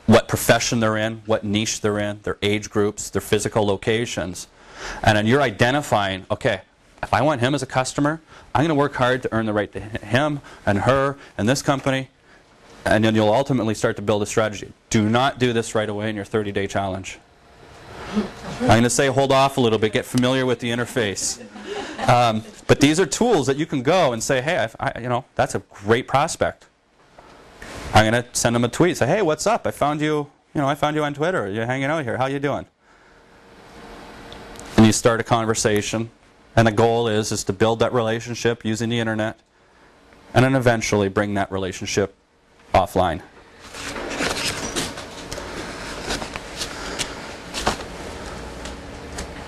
What profession they're in, what niche they're in, their age groups, their physical locations. And then you're identifying, okay, if I want him as a customer, I'm going to work hard to earn the right to him and her and this company. And then you'll ultimately start to build a strategy. Do not do this right away in your 30-day challenge. I'm going to say hold off a little bit, get familiar with the interface. But these are tools that you can go and say, hey, that's a great prospect. I'm going to send them a tweet. Say, hey, what's up? I found you on Twitter. You're hanging out here. How you doing? And you start a conversation. And the goal is to build that relationship using the internet. And then eventually bring that relationship offline.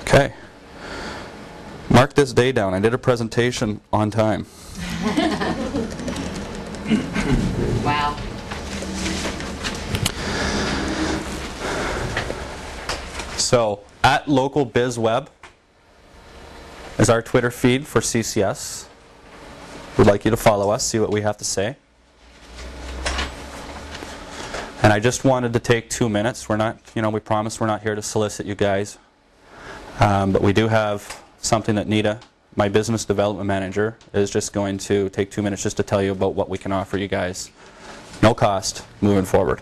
Okay. Mark this day down. I did a presentation on time. Wow. So, at @localbizweb is our Twitter feed for CCS. We'd like you to follow us, see what we have to say. And I just wanted to take 2 minutes. We're not, we promise we're not here to solicit you guys. But we do have something that Nita, my business development manager, is just going to take 2 minutes just to tell you about what we can offer you guys. No cost, moving forward.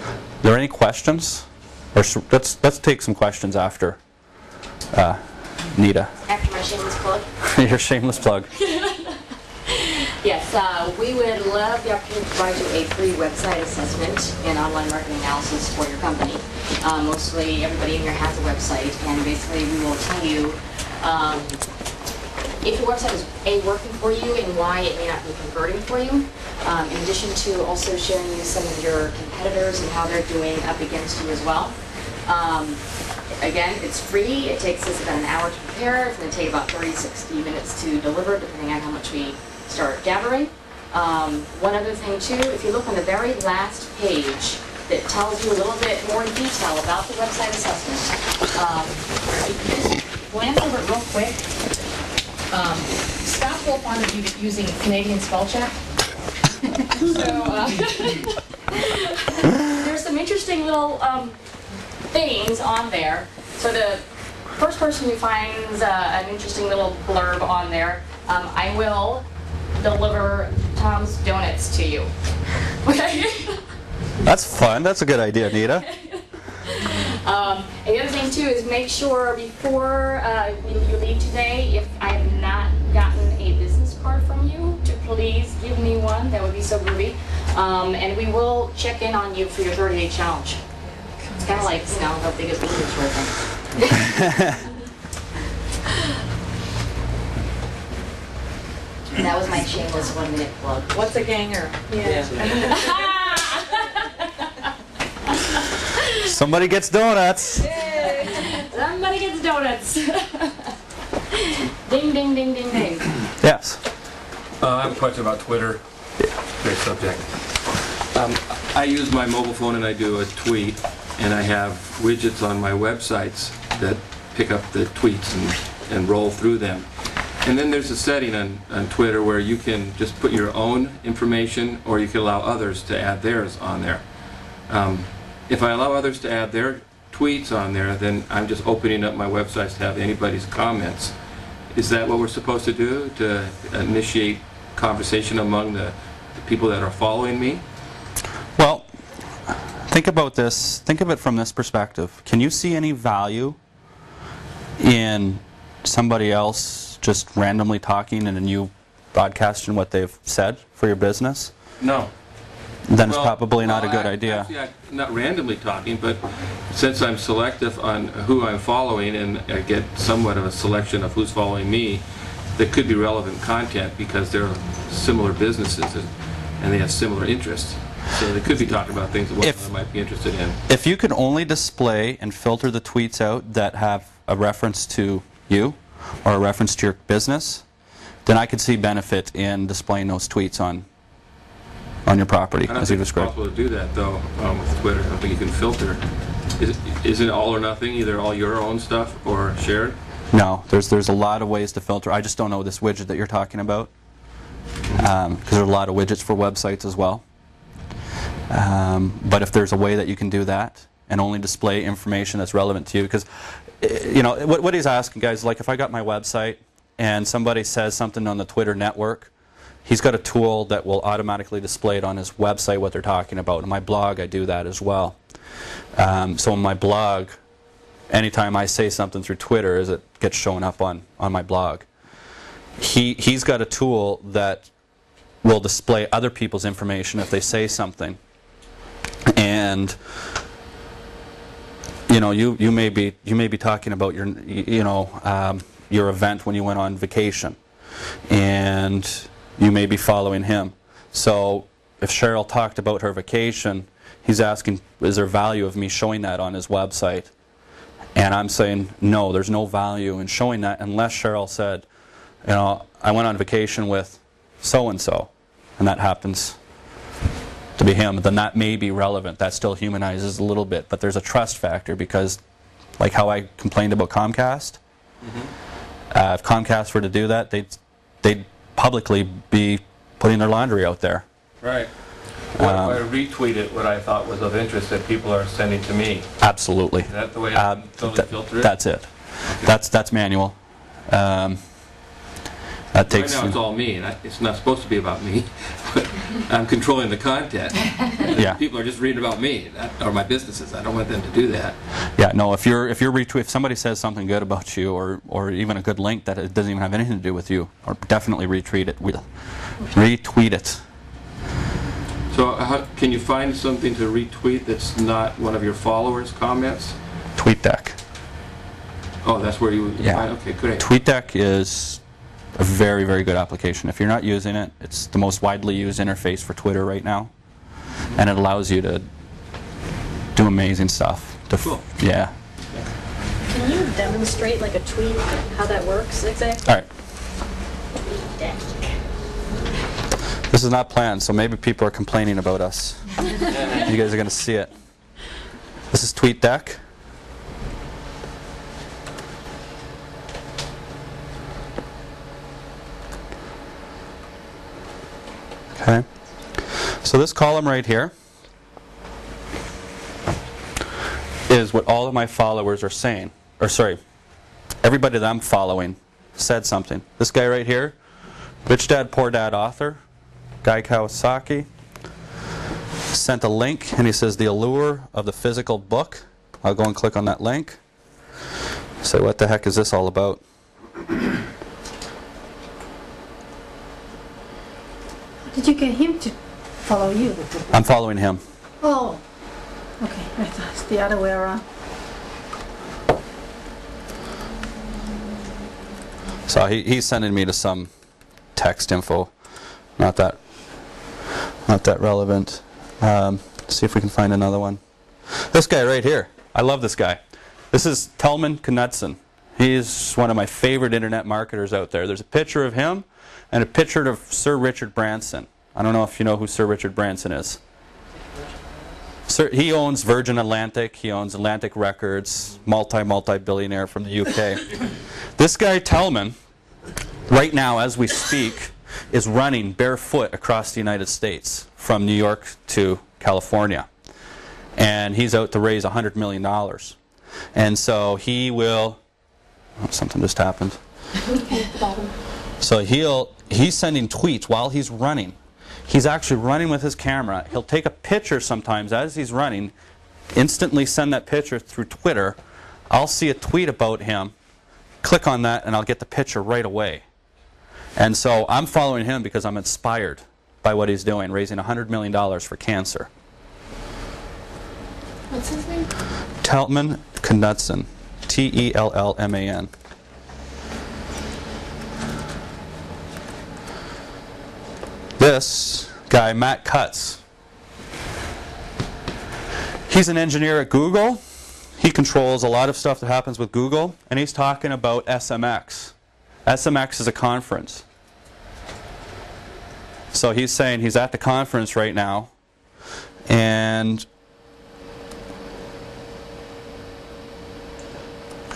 Are there any questions? Or let's take some questions after Nita. After my shameless plug? Your shameless plug. Yes, we would love the opportunity to provide you a free website assessment and online marketing analysis for your company. Mostly everybody in here has a website, and basically we will tell you if your website is working for you and why it may not be converting for you. In addition to also showing you some of your competitors and how they're doing up against you as well. Again, it's free. It takes us about an hour to prepare. It's going to take about 30-60 minutes to deliver, depending on how much we start gathering. One other thing too, if you look on the very last page that tells you a little bit more detail about the website assessment, just glance over it real quick. Scott will find that you're using Canadian spell check. So there's some interesting little things on there. So the first person who finds an interesting little blurb on there, I will deliver Tom's donuts to you. Okay? That's fun. That's a good idea, Nita. And the other thing too is make sure before you leave today, if I have not gotten a business card from you, to please give me one. That would be so groovy. And we will check in on you for your 30-day challenge. It's kind of like, how big is the sort of thing. That was my shameless 1-minute plug. What's a ganger? Yeah. Somebody gets donuts. Yay. Somebody gets donuts. Ding, ding, ding, ding, ding. Yes. I have a question about Twitter. Great subject. I use my mobile phone and I do a tweet, and I have widgets on my websites that pick up the tweets and roll through them. And then there's a setting on Twitter where you can just put your own information, or you can allow others to add theirs on there. If I allow others to add their tweets on there, then I'm just opening up my websites to have anybody's comments. Is that what we're supposed to do, to initiate conversation among the people that are following me? Well, think about this. Think of it from this perspective. Can you see any value in somebody else just randomly talking and then you broadcasting what they've said for your business? No. Then it's probably not a good idea. Actually, I'm not randomly talking, but since I'm selective on who I'm following, and I get somewhat of a selection of who's following me, that could be relevant content because they're similar businesses and they have similar interests. So they could be talking about things that one of them might be interested in. If you could only display and filter the tweets out that have a reference to you or a reference to your business, then I could see benefit in displaying those tweets on your property, I don't as you think it's described. possible to do that, though, with Twitter. I don't think you can filter. Is it all or nothing, either all your own stuff or shared? No, there's a lot of ways to filter. I just don't know this widget that you're talking about, because there are a lot of widgets for websites as well. But if there's a way that you can do that and only display information that's relevant to you, because what he's asking, guys, like if I got my website and somebody says something on the Twitter network, he's got a tool that will automatically display it on his website what they're talking about. In my blog, I do that as well. So in my blog, anytime I say something through Twitter, it gets shown up on my blog. He's got a tool that will display other people's information if they say something. And you may be talking about your event when you went on vacation, and you may be following him. So if Cheryl talked about her vacation, he's asking, is there value of me showing that on his website? And I'm saying, no, there's no value in showing that unless Cheryl said, I went on vacation with so-and-so, and that happens to be him, then that may be relevant. That still humanizes a little bit, but there's a trust factor because, like how I complained about Comcast, if Comcast were to do that, they'd publicly be putting their laundry out there. Right. What if I retweeted what I thought was of interest that people are sending to me? Absolutely. Is that the way I can totally filter it? That's it. That's manual. That takes. Right now it's all me, and it's not supposed to be about me, but I'm controlling the content. Yeah. People are just reading about me, or my businesses. I don't want them to do that. Yeah, no. If somebody says something good about you, or even a good link that it doesn't even have anything to do with you, or definitely retweet it. Retweet it. So can you find something to retweet that's not one of your followers' comments? Tweetdeck. Oh, that's where you Yeah. find. Okay, great. Tweetdeck is a very, very good application. If you're not using it, it's the most widely used interface for Twitter right now, and it allows you to do amazing stuff. Cool. Yeah. Can you demonstrate like a tweet, how that works exactly? All right. Deck. This is not planned, so maybe people are complaining about us. You guys are going to see it. This is Tweetdeck. Okay. So this column right here is what all of my followers are saying. Or sorry, everybody that I'm following said something. This guy right here, Rich Dad Poor Dad author, Guy Kawasaki, sent a link and he says the allure of the physical book. I'll go and click on that link. Say, what the heck is this all about? Did you get him to follow you? I'm following him. Oh, okay. I thought it's the other way around. So he's sending me to some text info. Not that relevant. See if we can find another one. This guy right here. I love this guy. This is Telman Knudsen. He's one of my favorite internet marketers out there. There's a picture of him and a picture of Sir Richard Branson. I don't know if you know who Sir Richard Branson is. He owns Virgin Atlantic. He owns Atlantic Records. Multi-billionaire from the UK. This guy Telman, right now as we speak, is running barefoot across the United States from New York to California. And he's out to raise $100 million. And so he will... Oh, something just happened. So he's sending tweets while he's running. He's actually running with his camera. He'll take a picture sometimes as he's running, instantly send that picture through Twitter. I'll see a tweet about him, click on that, and I'll get the picture right away. And so I'm following him because I'm inspired by what he's doing, raising $100 million for cancer. What's his name? Telman Knudsen. Tellman. This guy, Matt Cutts, he's an engineer at Google. He controls a lot of stuff that happens with Google, and he's talking about SMX. SMX is a conference. So he's saying he's at the conference right now, and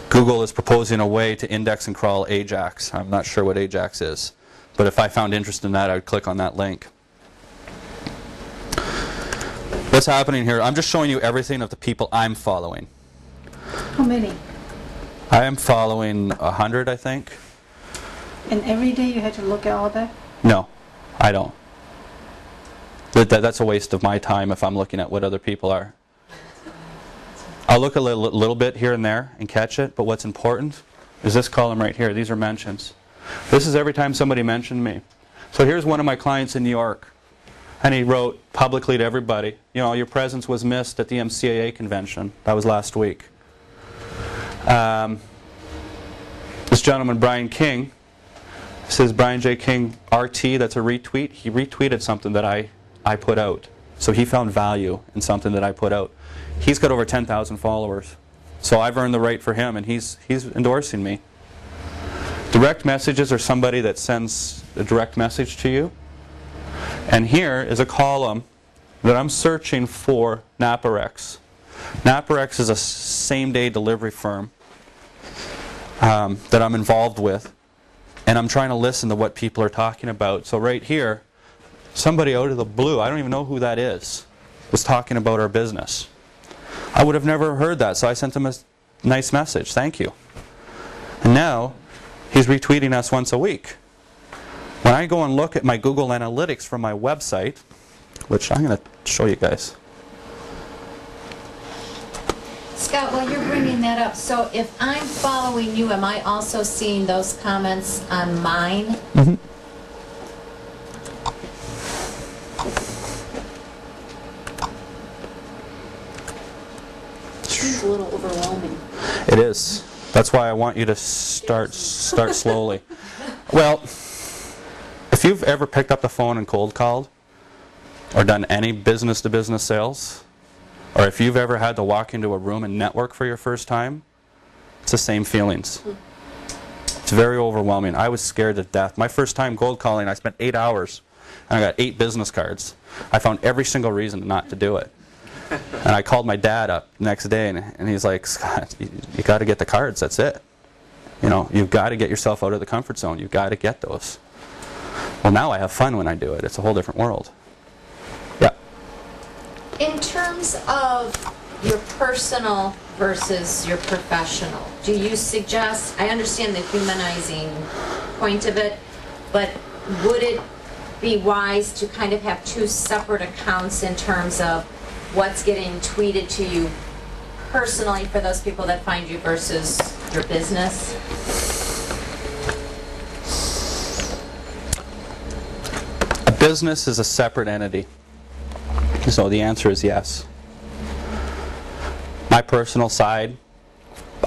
Google is proposing a way to index and crawl Ajax. I'm not sure what Ajax is, but if I found interest in that, I would click on that link. What's happening here? I'm just showing you everything of the people I'm following. How many? I am following 100, I think. And every day you had to look at all that? No, I don't. That's a waste of my time if I'm looking at what other people are. I'll look a little bit here and there and catch it, but what's important is this column right here. These are mentions. This is every time somebody mentioned me. So here's one of my clients in New York, and he wrote publicly to everybody, you know, your presence was missed at the MCAA convention. That was last week. This gentleman, Brian King, says Brian J. King RT, that's a retweet. He retweeted something that I put out. So he found value in something that I put out. He's got over 10,000 followers. So I've earned the right for him, and he's endorsing me. Direct messages are somebody that sends a direct message to you. And here is a column that I'm searching for Naparex. Naparex is a same-day delivery firm that I'm involved with. And I'm trying to listen to what people are talking about. So right here, somebody out of the blue, I don't even know who that is, was talking about our business. I would have never heard that, so I sent him a nice message, thank you. And now, he's retweeting us once a week. When I go and look at my Google Analytics from my website, which I'm going to show you guys. Scott, while you're bringing that up, so if I'm following you, am I also seeing those comments on mine? Mm-hmm. Seems a little overwhelming. It is. That's why I want you to start slowly. Well, if you've ever picked up the phone and cold called, or done any business-to-business sales, or if you've ever had to walk into a room and network for your first time, it's the same feelings. It's very overwhelming. I was scared to death. My first time cold calling, I spent 8 hours, and I got 8 business cards. I found every single reason not to do it. And I called my dad up the next day, and he's like, Scott, you got to get the cards, that's it. You know, you've got to get yourself out of the comfort zone. You've got to get those. Well, now I have fun when I do it. It's a whole different world. Yeah. In terms of your personal versus your professional, do you suggest, I understand the humanizing point of it, but would it be wise to kind of have 2 separate accounts in terms of what's getting tweeted to you personally for those people that find you versus your business? A business is a separate entity. So the answer is yes. My personal side,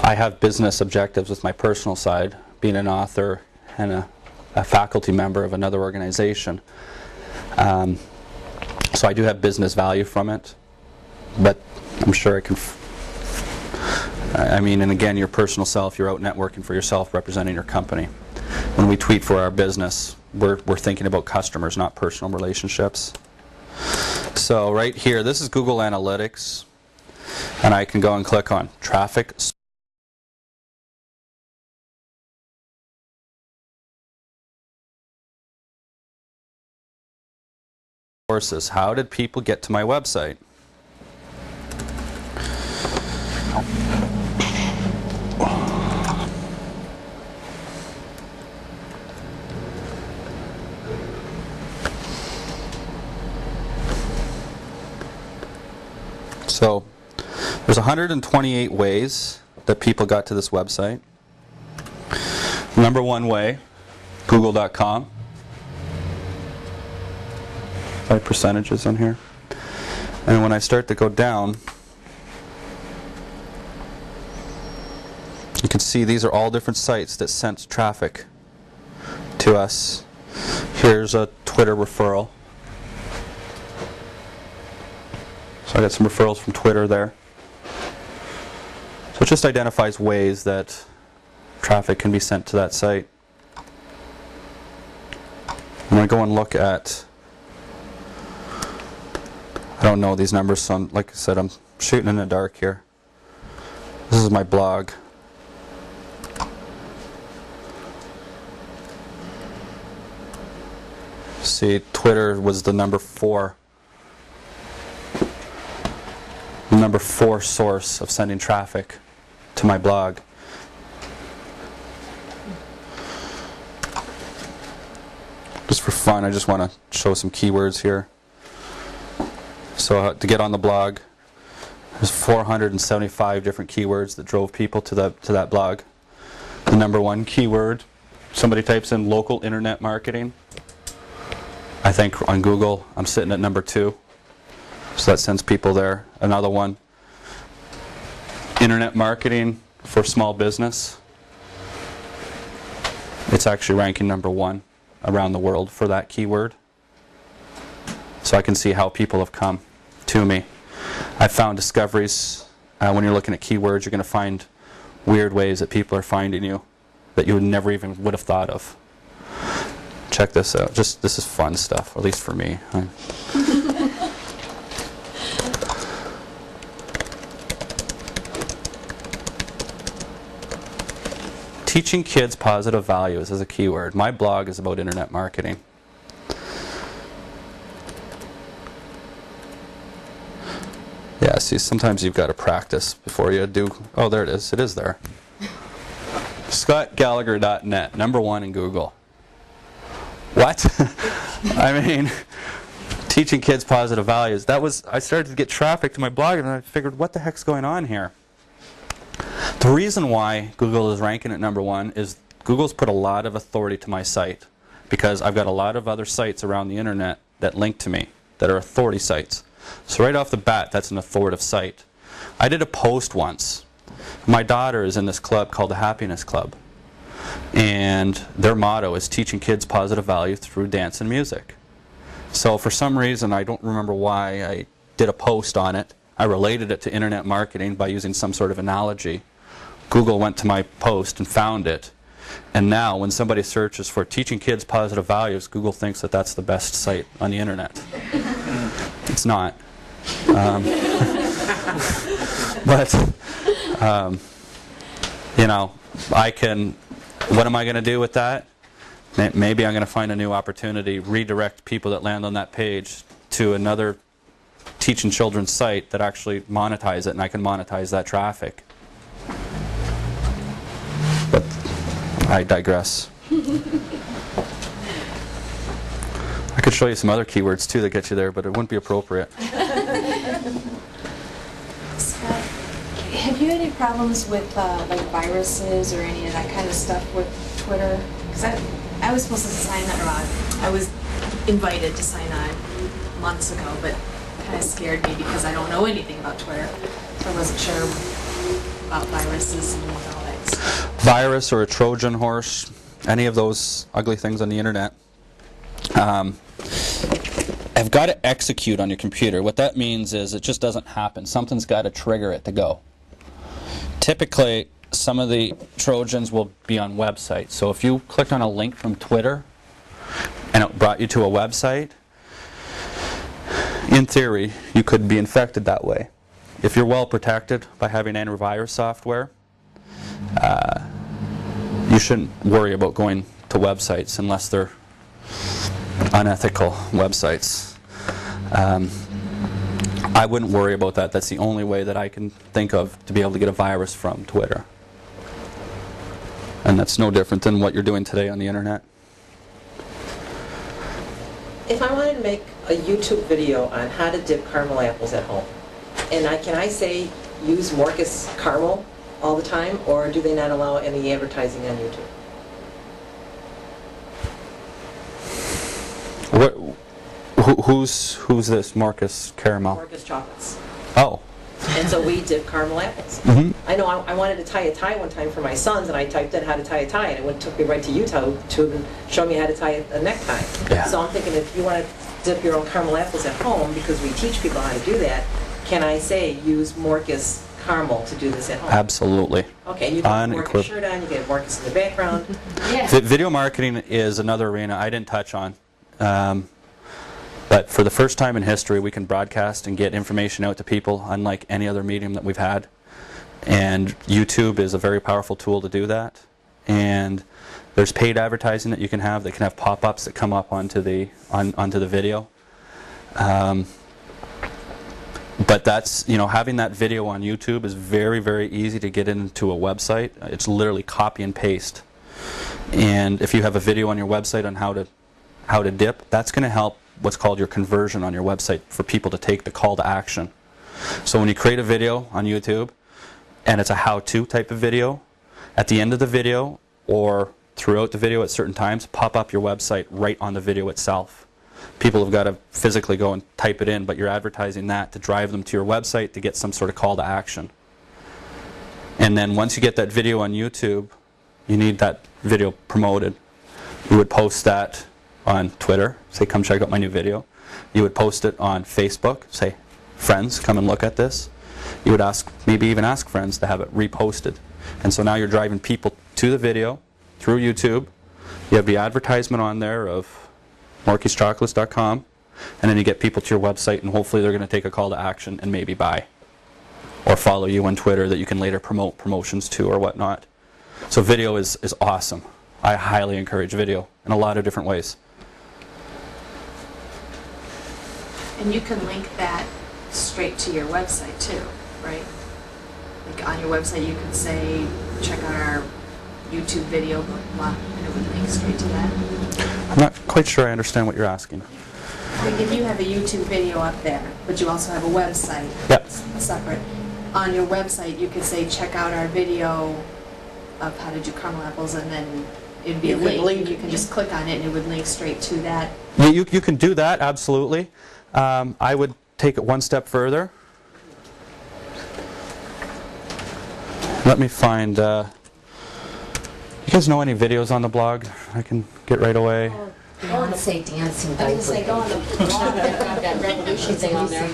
I have business objectives with my personal side, being an author and a faculty member of another organization. So I do have business value from it, but I'm sure I can, I mean, and again, your personal self, you're out networking for yourself, representing your company. When we tweet for our business, we're thinking about customers, not personal relationships. So right here, this is Google Analytics, and I can go and click on traffic sources. How did people get to my website? So there's 128 ways that people got to this website. Number 1 way, google.com. By percentages on here. And when I start to go down, you can see these are all different sites that sent traffic to us. Here's a Twitter referral. So I got some referrals from Twitter there. So it just identifies ways that traffic can be sent to that site. When I go and look at, I don't know these numbers, so like I said, I'm shooting in the dark here. This is my blog. See, Twitter was the number 4 source of sending traffic to my blog. Just for fun, I just want to show some keywords here. So to get on the blog, there's 475 different keywords that drove people to that blog. The number 1 keyword, somebody types in local internet marketing. I think on Google, I'm sitting at number 2. So that sends people there. Another one, internet marketing for small business. It's actually ranking number 1 around the world for that keyword. So I can see how people have come to me. I found discoveries. When you're looking at keywords, you're going to find weird ways that people are finding you that you would never even would have thought of. Check this out. Just this is fun stuff, at least for me. Teaching kids positive values is a keyword. My blog is about internet marketing. Yeah, see, sometimes you've got to practice before you do. Oh, there it is. It is there. ScottGallagher.net, #1 in Google. What? I mean, teaching kids positive values. I started to get traffic to my blog, and I figured, what the heck's going on here? The reason why Google is ranking at #1 is Google's put a lot of authority to my site, because I've got a lot of other sites around the internet that link to me that are authority sites. So right off the bat, that's an authoritative site. I did a post once. My daughter is in this club called the Happiness Club, and their motto is teaching kids positive value through dance and music. So for some reason, I don't remember why, I did a post on it. I related it to internet marketing by using some sort of analogy. Google went to my post and found it. And now when somebody searches for teaching kids positive values, Google thinks that that's the best site on the internet. It's not. But, you know, what am I going to do with that? Maybe I'm going to find a new opportunity, redirect people that land on that page to another teaching children's site that actually monetize it, and I can monetize that traffic. But I digress. I could show you some other keywords too that get you there, but it wouldn't be appropriate. Scott, have you had any problems with like viruses or any of that kind of stuff with Twitter? Because I was supposed to sign on, I was invited to sign on months ago, but it kind of scared me because I don't know anything about Twitter. So I wasn't sure about viruses and all that stuff. Virus or a Trojan horse, any of those ugly things on the internet, have got to execute on your computer. What that means is it just doesn't happen. Something's got to trigger it to go. Typically, some of the Trojans will be on websites. So if you clicked on a link from Twitter and it brought you to a website, in theory, you could be infected that way. If you're well protected by having antivirus software, you shouldn't worry about going to websites unless they're unethical websites. I wouldn't worry about that. That's the only way that I can think of to be able to get a virus from Twitter. And that's no different than what you're doing today on the internet. If I wanted to make a YouTube video on how to dip caramel apples at home, and can I say use Morcus caramel all the time, or do they not allow any advertising on YouTube? Who's this? Marcus Caramel? Morcus chocolates. Oh. And so we dip caramel apples. Mm-hmm. I know I wanted to tie a tie one time for my sons, and I typed in how to tie a tie, and it took me right to YouTube and showed me how to tie a necktie. Yeah. So I'm thinking, if you want to dip your own caramel apples at home, because we teach people how to do that, can I say use Morcus caramel to do this at home? Absolutely. Okay, and you can have Morcus shirt on, you get Morcus in the background. Yeah. Video marketing is another arena I didn't touch on. But for the first time in history, we can broadcast and get information out to people unlike any other medium that we've had. And YouTube is a very powerful tool to do that. And there's paid advertising that you can have pop-ups that come up onto the video. But that's, having that video on YouTube is very, very easy to get into a website. It's literally copy and paste. And if you have a video on your website on how to dip, that's going to help what's called your conversion on your website for people to take the call to action. So when you create a video on YouTube and it's a how-to type of video, at the end of the video or throughout the video at certain times, pop up your website right on the video itself. People have got to physically go and type it in, but you're advertising that to drive them to your website to get some sort of call to action. And then once you get that video on YouTube, you need that video promoted. You would post that on Twitter, say, come check out my new video. You would post it on Facebook, say, friends, come and look at this. You would maybe even ask friends to have it reposted. And so now you're driving people to the video through YouTube. You have the advertisement on there of morcuschocolates.com, and then you get people to your website, and hopefully they're going to take a call to action and maybe buy or follow you on Twitter that you can later promote promotions to or whatnot. So video is awesome. I highly encourage video in a lot of different ways. And you can link that straight to your website too, right? Like on your website, you could say, check out our YouTube video, blah, blah, blah, and it would link straight to that. I'm not quite sure I understand what you're asking. Like if you have a YouTube video up there, but you also have a website Yep. separate, on your website you could say, check out our video of how to do caramel apples, and then it'd be a link. You can just click on it and it would link straight to that. You can do that, absolutely. I would take it one step further. Let me find, you guys know any videos on the blog I can get right away? I want to say dancing. I was going to say, go on the blog, that revolution thing on there.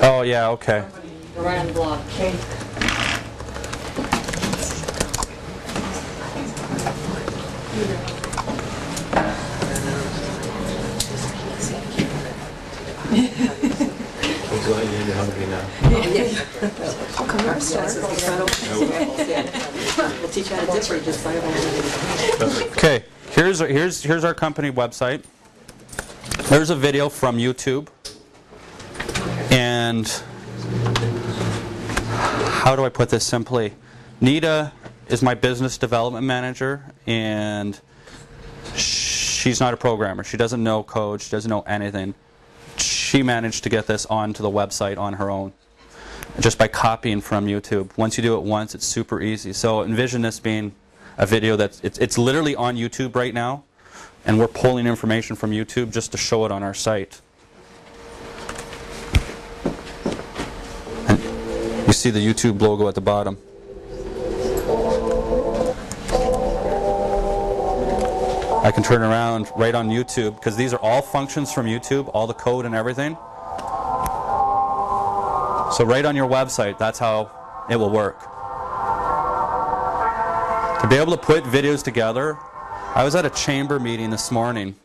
Oh, yeah, okay. Go right on the blog. You're hungry now. Come to our store. We'll teach you how to dip, or you just buy a whole Okay, here's our company website. There's a video from YouTube. And how do I put this simply? Nita is my business development manager, and she's not a programmer. She doesn't know code. She doesn't know anything. She managed to get this onto the website on her own, just by copying from YouTube. Once you do it once, it's super easy. So envision this being a video that's it's literally on YouTube right now, and we're pulling information from YouTube just to show it on our site. And you see the YouTube logo at the bottom. I can turn around right on YouTube, because these are all functions from YouTube, all the code and everything. So right on your website, that's how it will work. To be able to put videos together, I was at a chamber meeting this morning,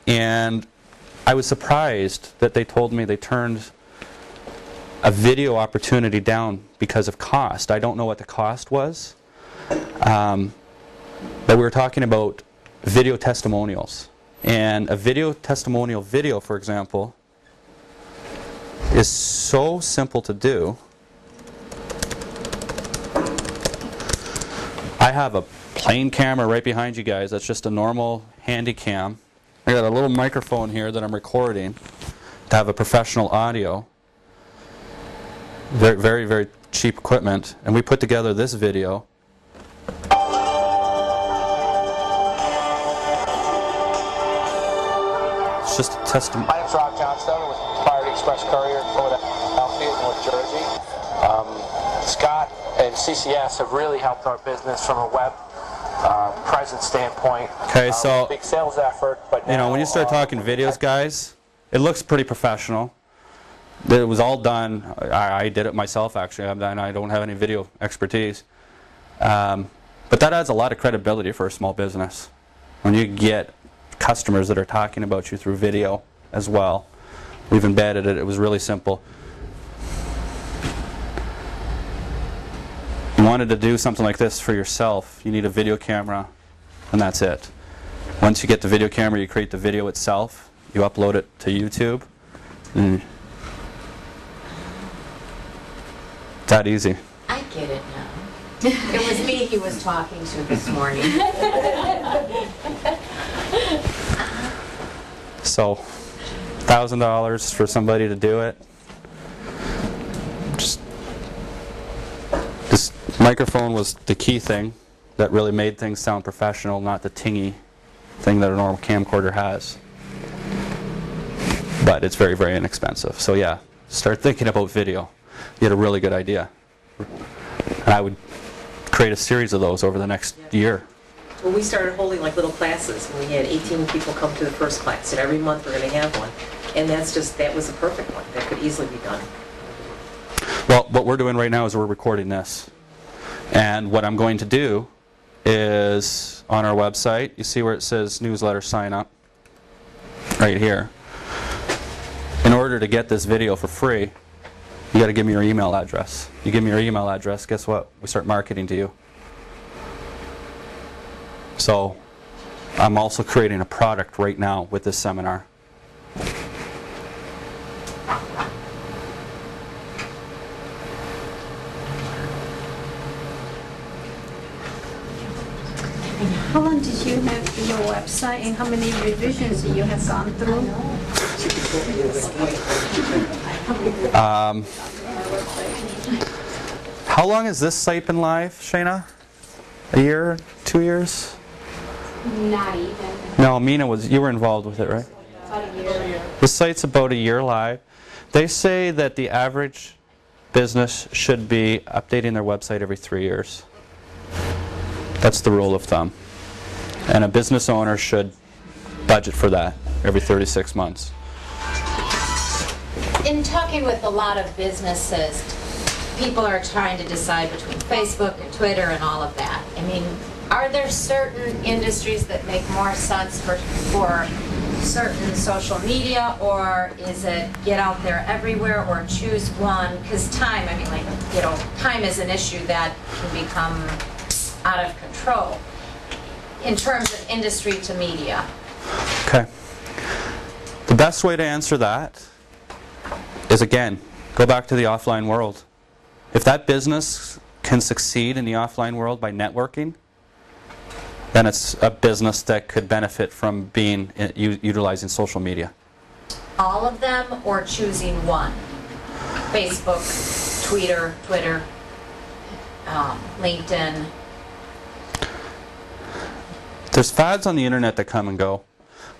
and I was surprised that they told me they turned a video opportunity down because of cost. I don't know what the cost was, but we were talking about video testimonials. And a video testimonial video, for example, is so simple to do. I have a plain camera right behind you guys. That's just a normal handy cam. I got a little microphone here that I'm recording to have a professional audio. Very, very, very cheap equipment. And we put together this video. It's just a testimony. My name's Rob Johnstone with Priority Express Courier in Philadelphia, North Jersey. Scott and CCS have really helped our business from a web presence standpoint. Okay, so big sales effort, but you know, when you start talking videos, guys, it looks pretty professional. It was all done. I did it myself, actually, and I don't have any video expertise. But that adds a lot of credibility for a small business when you get customers that are talking about you through video as well. We've embedded it. It was really simple. You wanted to do something like this for yourself, you need a video camera, and that's it. Once you get the video camera, you create the video itself, you upload it to YouTube, and it's that easy. I get it now. It was me he was talking to this morning. So, $1,000 for somebody to do it. This microphone was the key thing that really made things sound professional, not the tingy thing that a normal camcorder has. But it's very, very inexpensive. So yeah, start thinking about video. You had a really good idea. And I would create a series of those over the next year. Well, we started holding like little classes, and we had 18 people come to the first class, and every month we're going to have one. And that was a perfect one. That could easily be done. Well, what we're doing right now is we're recording this. And what I'm going to do is, on our website, you see where it says newsletter sign up? Right here. In order to get this video for free, you got to give me your email address. You give me your email address, guess what? We start marketing to you. So, I'm also creating a product right now with this seminar. How long did you have your website and how many revisions you have gone through? How long has this site been live, Shayna? A year? 2 years? Not even. No, Mina you were involved with it, right? About a year. The site's about a year live. They say that the average business should be updating their website every 3 years. That's the rule of thumb. And a business owner should budget for that every 36 months. In talking with a lot of businesses, people are trying to decide between Facebook and Twitter and all of that. I mean, are there certain industries that make more sense for certain social media, or is it get out there everywhere, or choose one? Because time, I mean, like, you know, time is an issue that can become out of control in terms of industry to media. Okay. The best way to answer that is, again, go back to the offline world. If that business can succeed in the offline world by networking, then it's a business that could benefit from utilizing social media. All of them, or choosing one? Facebook, Twitter, LinkedIn. There's fads on the internet that come and go.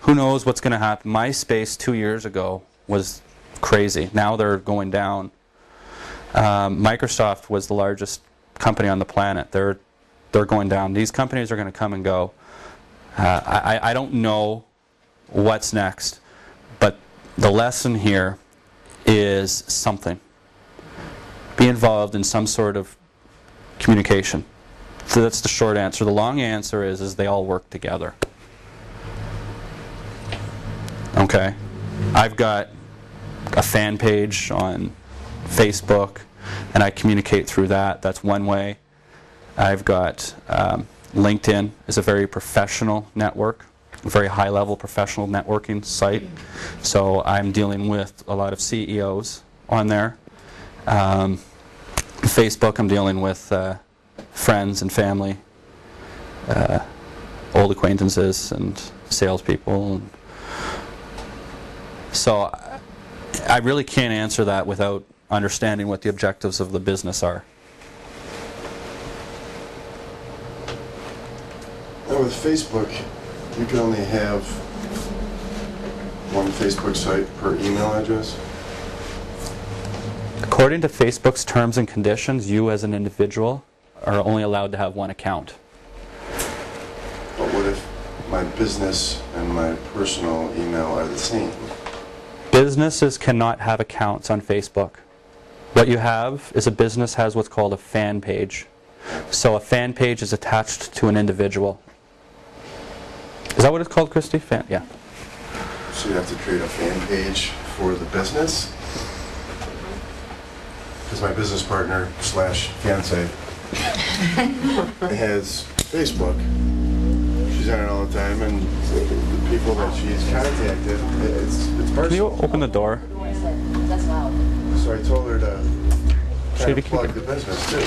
Who knows what's going to happen? MySpace 2 years ago was crazy. Now they're going down. Microsoft was the largest company on the planet. They're going down. These companies are going to come and go. I don't know what's next, but the lesson here is something. Be involved in some sort of communication. So that's the short answer. The long answer is they all work together. Okay? I've got a fan page on Facebook, and I communicate through that. That's one way. I've got LinkedIn is a very professional network, a very high-level professional networking site. So I'm dealing with a lot of CEOs on there. Facebook, I'm dealing with friends and family, old acquaintances and salespeople. So I really can't answer that without understanding what the objectives of the business are. Now with Facebook, you can only have one Facebook site per email address? According to Facebook's terms and conditions, you as an individual are only allowed to have one account. But what if my business and my personal email are the same? Businesses cannot have accounts on Facebook. What you have is a business has what's called a fan page. So a fan page is attached to an individual. Is that what it's called, Christy? Fan? Yeah. So you have to create a fan page for the business? Because my business partner / fiance has Facebook. She's on it all the time, and the people that she's contacted, it's personal. Can you open the door? That's loud. So I told her to Shady, plug the business too.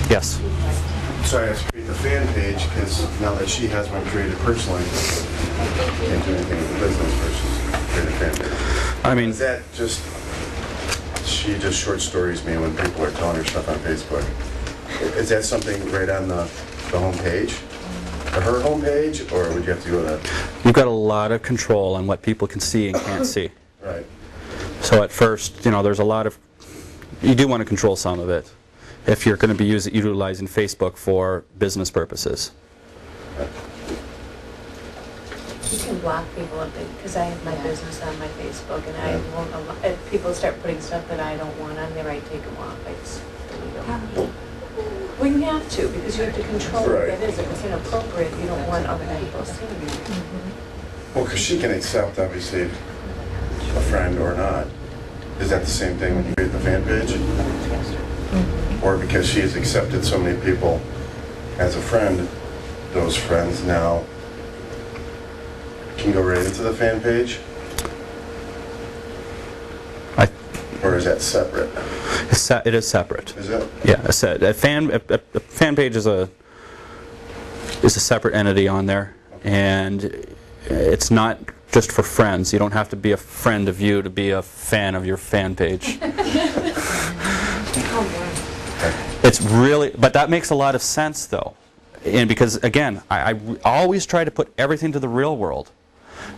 Yes. So I have to create the fan page because now that she has one created personally, can't do anything with the business versus create a fan page. I mean, Is that just, she just short stories me when people are telling her stuff on Facebook. Is that something right on the home page? Or her home page, or would you have to go to? you've got a lot of control on what people can see and can't see. Right. So at first, there's a lot of, you do want to control some of it if you're going to be utilizing Facebook for business purposes. You can block people because I have my business on my Facebook, and I won't allow, if people start putting stuff that I don't want on there, I take them off. I just delete them. Well, you have to, because you have to control what that is. If it's inappropriate, you don't want other people seeing it. Well, because she can accept, obviously, a friend or not. Is that the same thing when you create the fan page? Or because she has accepted so many people as a friend, those friends now can go right into the fan page? Or is that separate? It is separate. Is it? Yeah, a fan page is is a separate entity on there, and it's not just for friends. You don't have to be a friend of you to be a fan of your fan page. It's really, but that makes a lot of sense though, and because again, I always try to put everything to the real world,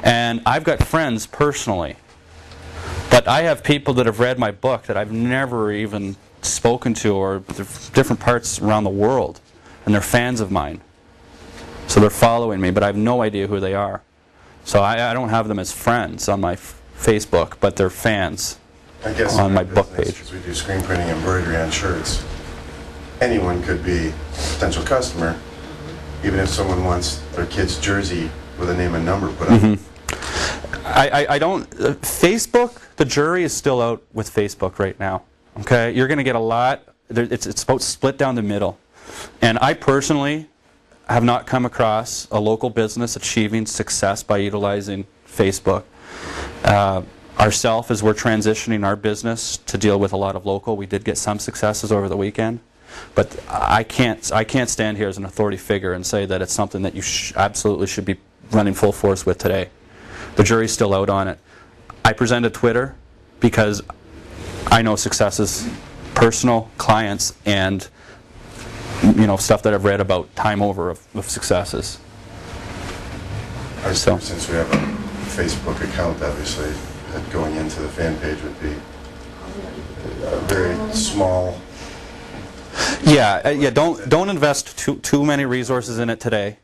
and I've got friends personally, but I have people that have read my book that I've never even spoken to, or different parts around the world, and they're fans of mine. So they're following me, but I have no idea who they are. So I don't have them as friends on my Facebook, but they're fans on my book page. Because we do screen printing and embroidery on shirts. Anyone could be a potential customer, even if someone wants their kid's jersey with a name and number put on it. I don't, Facebook, the jury is still out with Facebook right now. Okay, you're going to get a lot, it's about split down the middle. And I personally have not come across a local business achieving success by utilizing Facebook. Ourself, as we're transitioning our business to deal with a lot of local, we did get some successes over the weekend. But I can't stand here as an authority figure and say that it's something that you absolutely should be running full force with today. The jury's still out on it. I presented Twitter because I know successes, personal clients, and stuff that I've read about time over of successes. So, since we have a Facebook account, obviously, that going into the fan page would be a very small. Yeah. Don't invest too many resources in it today.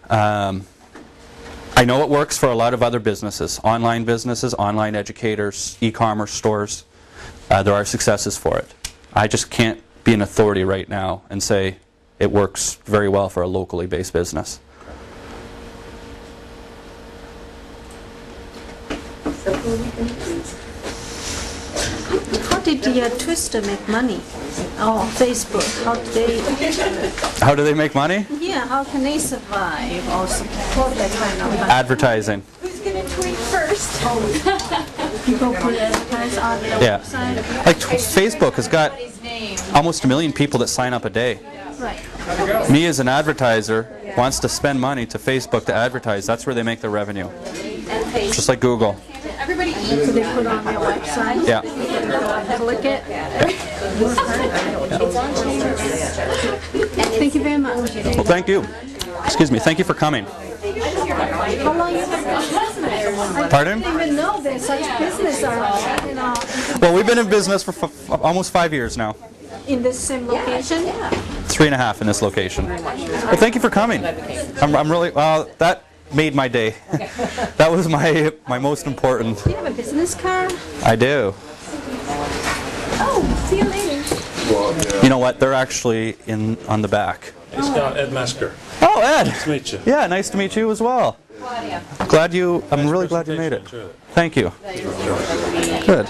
I know it works for a lot of other businesses, online educators, e-commerce stores. There are successes for it. I just can't be an authority right now and say it works very well for a locally based business. How did Twister make money? Oh, Facebook. How do they make money? Yeah, how can they survive or support that kind of Advertising. Who's going to tweet first? people put advertise on their website? Like Facebook has got almost 1 million people that sign up a day. Right. Me as an advertiser wants to spend money to Facebook to advertise. That's where they make their revenue. Just like Google. Everybody eats. So they put on their website. Yeah. Click it. Thank you very much. Well, thank you. Excuse me. Thank you for coming. How long you been in business? Pardon? I didn't even know there's such business around, Well, we've been in business for almost 5 years now. in this same location. 3.5 in this location. Well, thank you for coming. I'm really, that made my day. That was my most important. Do you have a business card? I do. Oh, see you later. You know what? They're actually on the back. It's Ed Mesker. Oh, Ed. Nice to meet you. Yeah, nice to meet you as well. I'm really glad you made it. Thank you. Good.